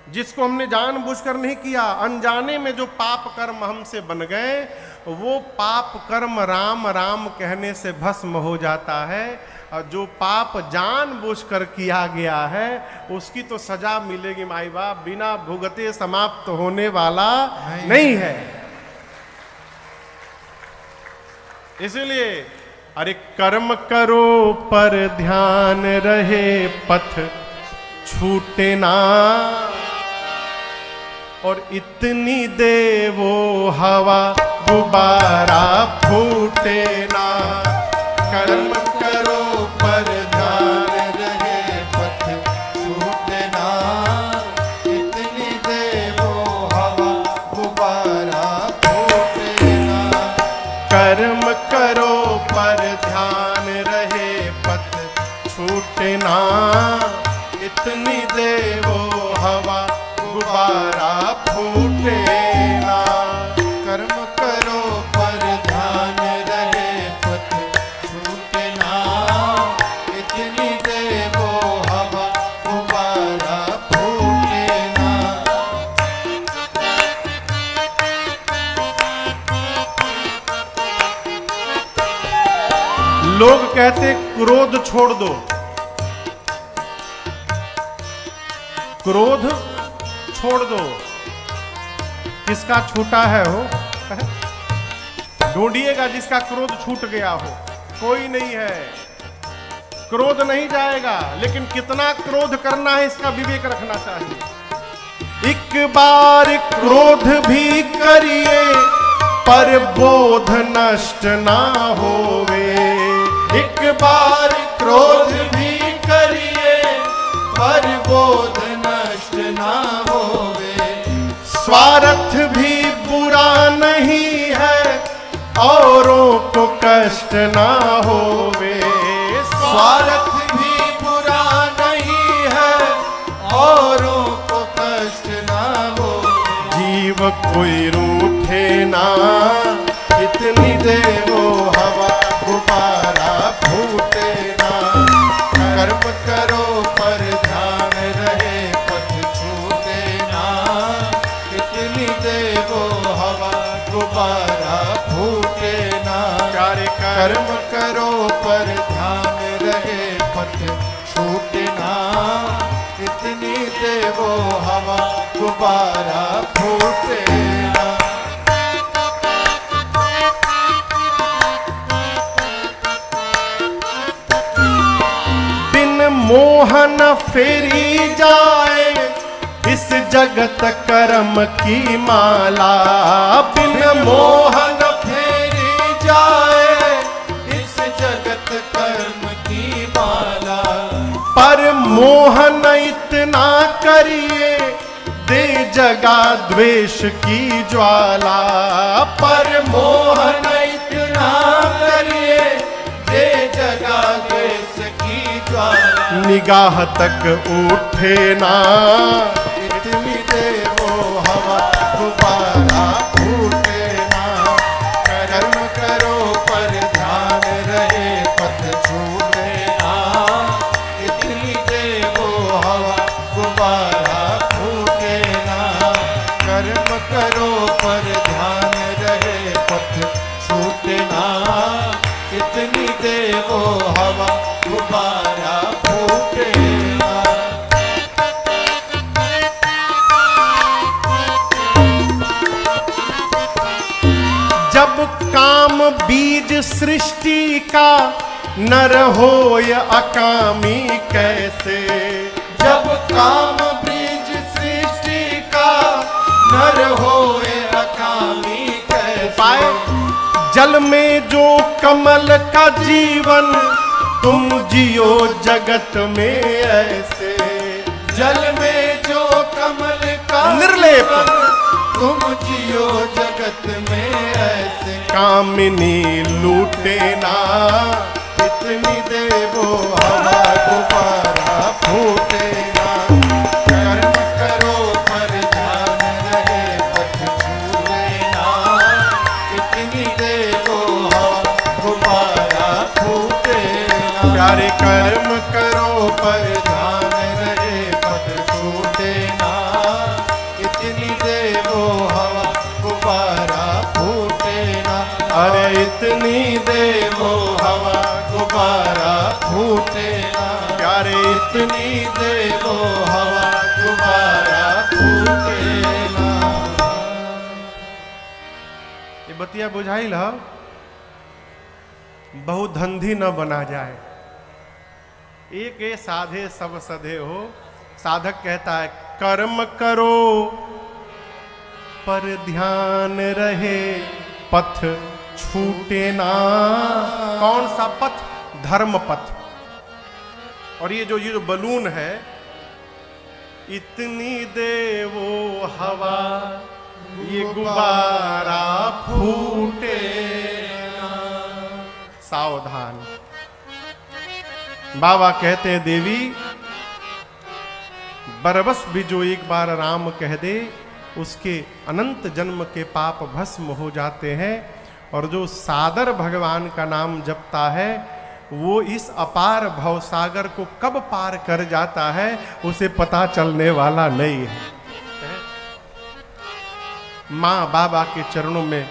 जिसको हमने जानबूझकर नहीं किया, अनजाने में जो पाप कर्म हमसे बन गए, वो पाप कर्म राम राम कहने से भस्म हो जाता है। और जो पाप जानबूझकर किया गया है उसकी तो सजा मिलेगी माई बाप, बिना भुगते समाप्त होने वाला नहीं है। इसलिए अरे कर्म करो पर ध्यान रहे, पथ छूटे ना, और इतनी दे वो हवा गुब्बारा फूटे ना। कर्म करो पर ध्यान रहे, पथ छूटे ना, इतनी दे वो हवा गुब्बारा फूटे ना। कर्म करो पर ध्यान रहे, पथ छूटे ना, इतनी दे वो हवा गुब्बारा फूटे ना। कर्म करो पर ध्यान रहे, पथ छूटे ना, इतनी दे वो हवा गुब्बारा फूटे ना। लोग कहते क्रोध छोड़ दो, क्रोध छोड़ दो। किसका छूटा है हो? ढूंढिएगा जिसका क्रोध छूट गया हो, कोई नहीं है। क्रोध नहीं जाएगा, लेकिन कितना क्रोध करना है इसका विवेक रखना चाहिए। एक बार क्रोध भी करिए पर बोध नष्ट ना होवे। एक बार क्रोध भी करिए पर बोध नष्ट ना होवे। स्वार्थ भी बुरा नहीं है, औरों को कष्ट ना होवे। स्वार्थ भी बुरा नहीं है, औरों को कष्ट ना होवे। जीव कोई रूठे ना, इतनी देवो हवा गुब्बारा फूटे ना। कर्म करो पर ध्यान रहे पथ छूटे ना। इतनी देवो हवा गुब्बारा फूटे ना। कर्म करो पर ध्यान रहे पथ छूटे ना। इतनी देवो हवा गुब्बारा फूटे ना। मोहन फेरी जाए इस जगत कर्म की माला। बिन मोहन फेरी जाए इस जगत कर्म की माला। पर मोहन इतना करिए दे जगा द्वेष की ज्वाला। पर मोहन इतना करिए दे जगा द्वेष की ज्वाला। निगाह तक उठे ना, इतनी देवो हवा गुब्बारा फूटे ना। कर्म करो पर ध्यान रहे पथ छूटे ना। इतनी देवो हवा गुब्बारा फूटे ना। कर्म करो पर ध्यान रहे पथ छूटे ना। इतनी देवो हवा गुब्बारा फूटे ना। जब काम बीज सृष्टि का नर होय अकामी कैसे। जब काम बीज सृष्टि का नर होए अकामी कैसे। पाए जल में जो कमल का जीवन तुम जियो जगत में ऐसे। जल में जो कमल का निर्लेप तुम जियो जगत में ऐसे। कामिनी लूटे ना, इतनी देवो हवा गुब्बारा फूटे ना। कर्म करो पर ध्यान रहे पथ छूटे ना। इतनी देवो हवा गुब्बारा फूटे ना। प्यारे कर्म करो पर ध्यान रहे पथ छूटे ना। इतनी देवो हवा गुब्बारा फूटे ना। अरे इतनी देवो हवा गुब्बारा फूटे ना। प्यारे इतनी देवो हवा गुब्बारा फूटे ना। ये बतिया बुझाइल ह, बहुत धंधी न बना जाए। एक साधे सब सधे हो। साधक कहता है कर्म करो पर ध्यान रहे पथ छूटे ना। कौन सा पथ? धर्म पथ। और ये जो बलून है, इतनी देवो हवा ये गुब्बारा फूटे ना। सावधान। बाबा कहते हैं देवी, बरबस भी जो एक बार राम कह दे उसके अनंत जन्म के पाप भस्म हो जाते हैं। और जो सादर भगवान का नाम जपता है वो इस अपार भवसागर को कब पार कर जाता है उसे पता चलने वाला नहीं है। माँ बाबा के चरणों में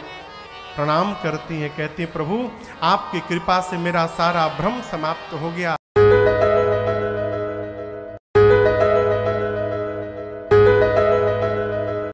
प्रणाम करती हैं, कहती हैं प्रभु आपकी कृपा से मेरा सारा भ्रम समाप्त हो गया।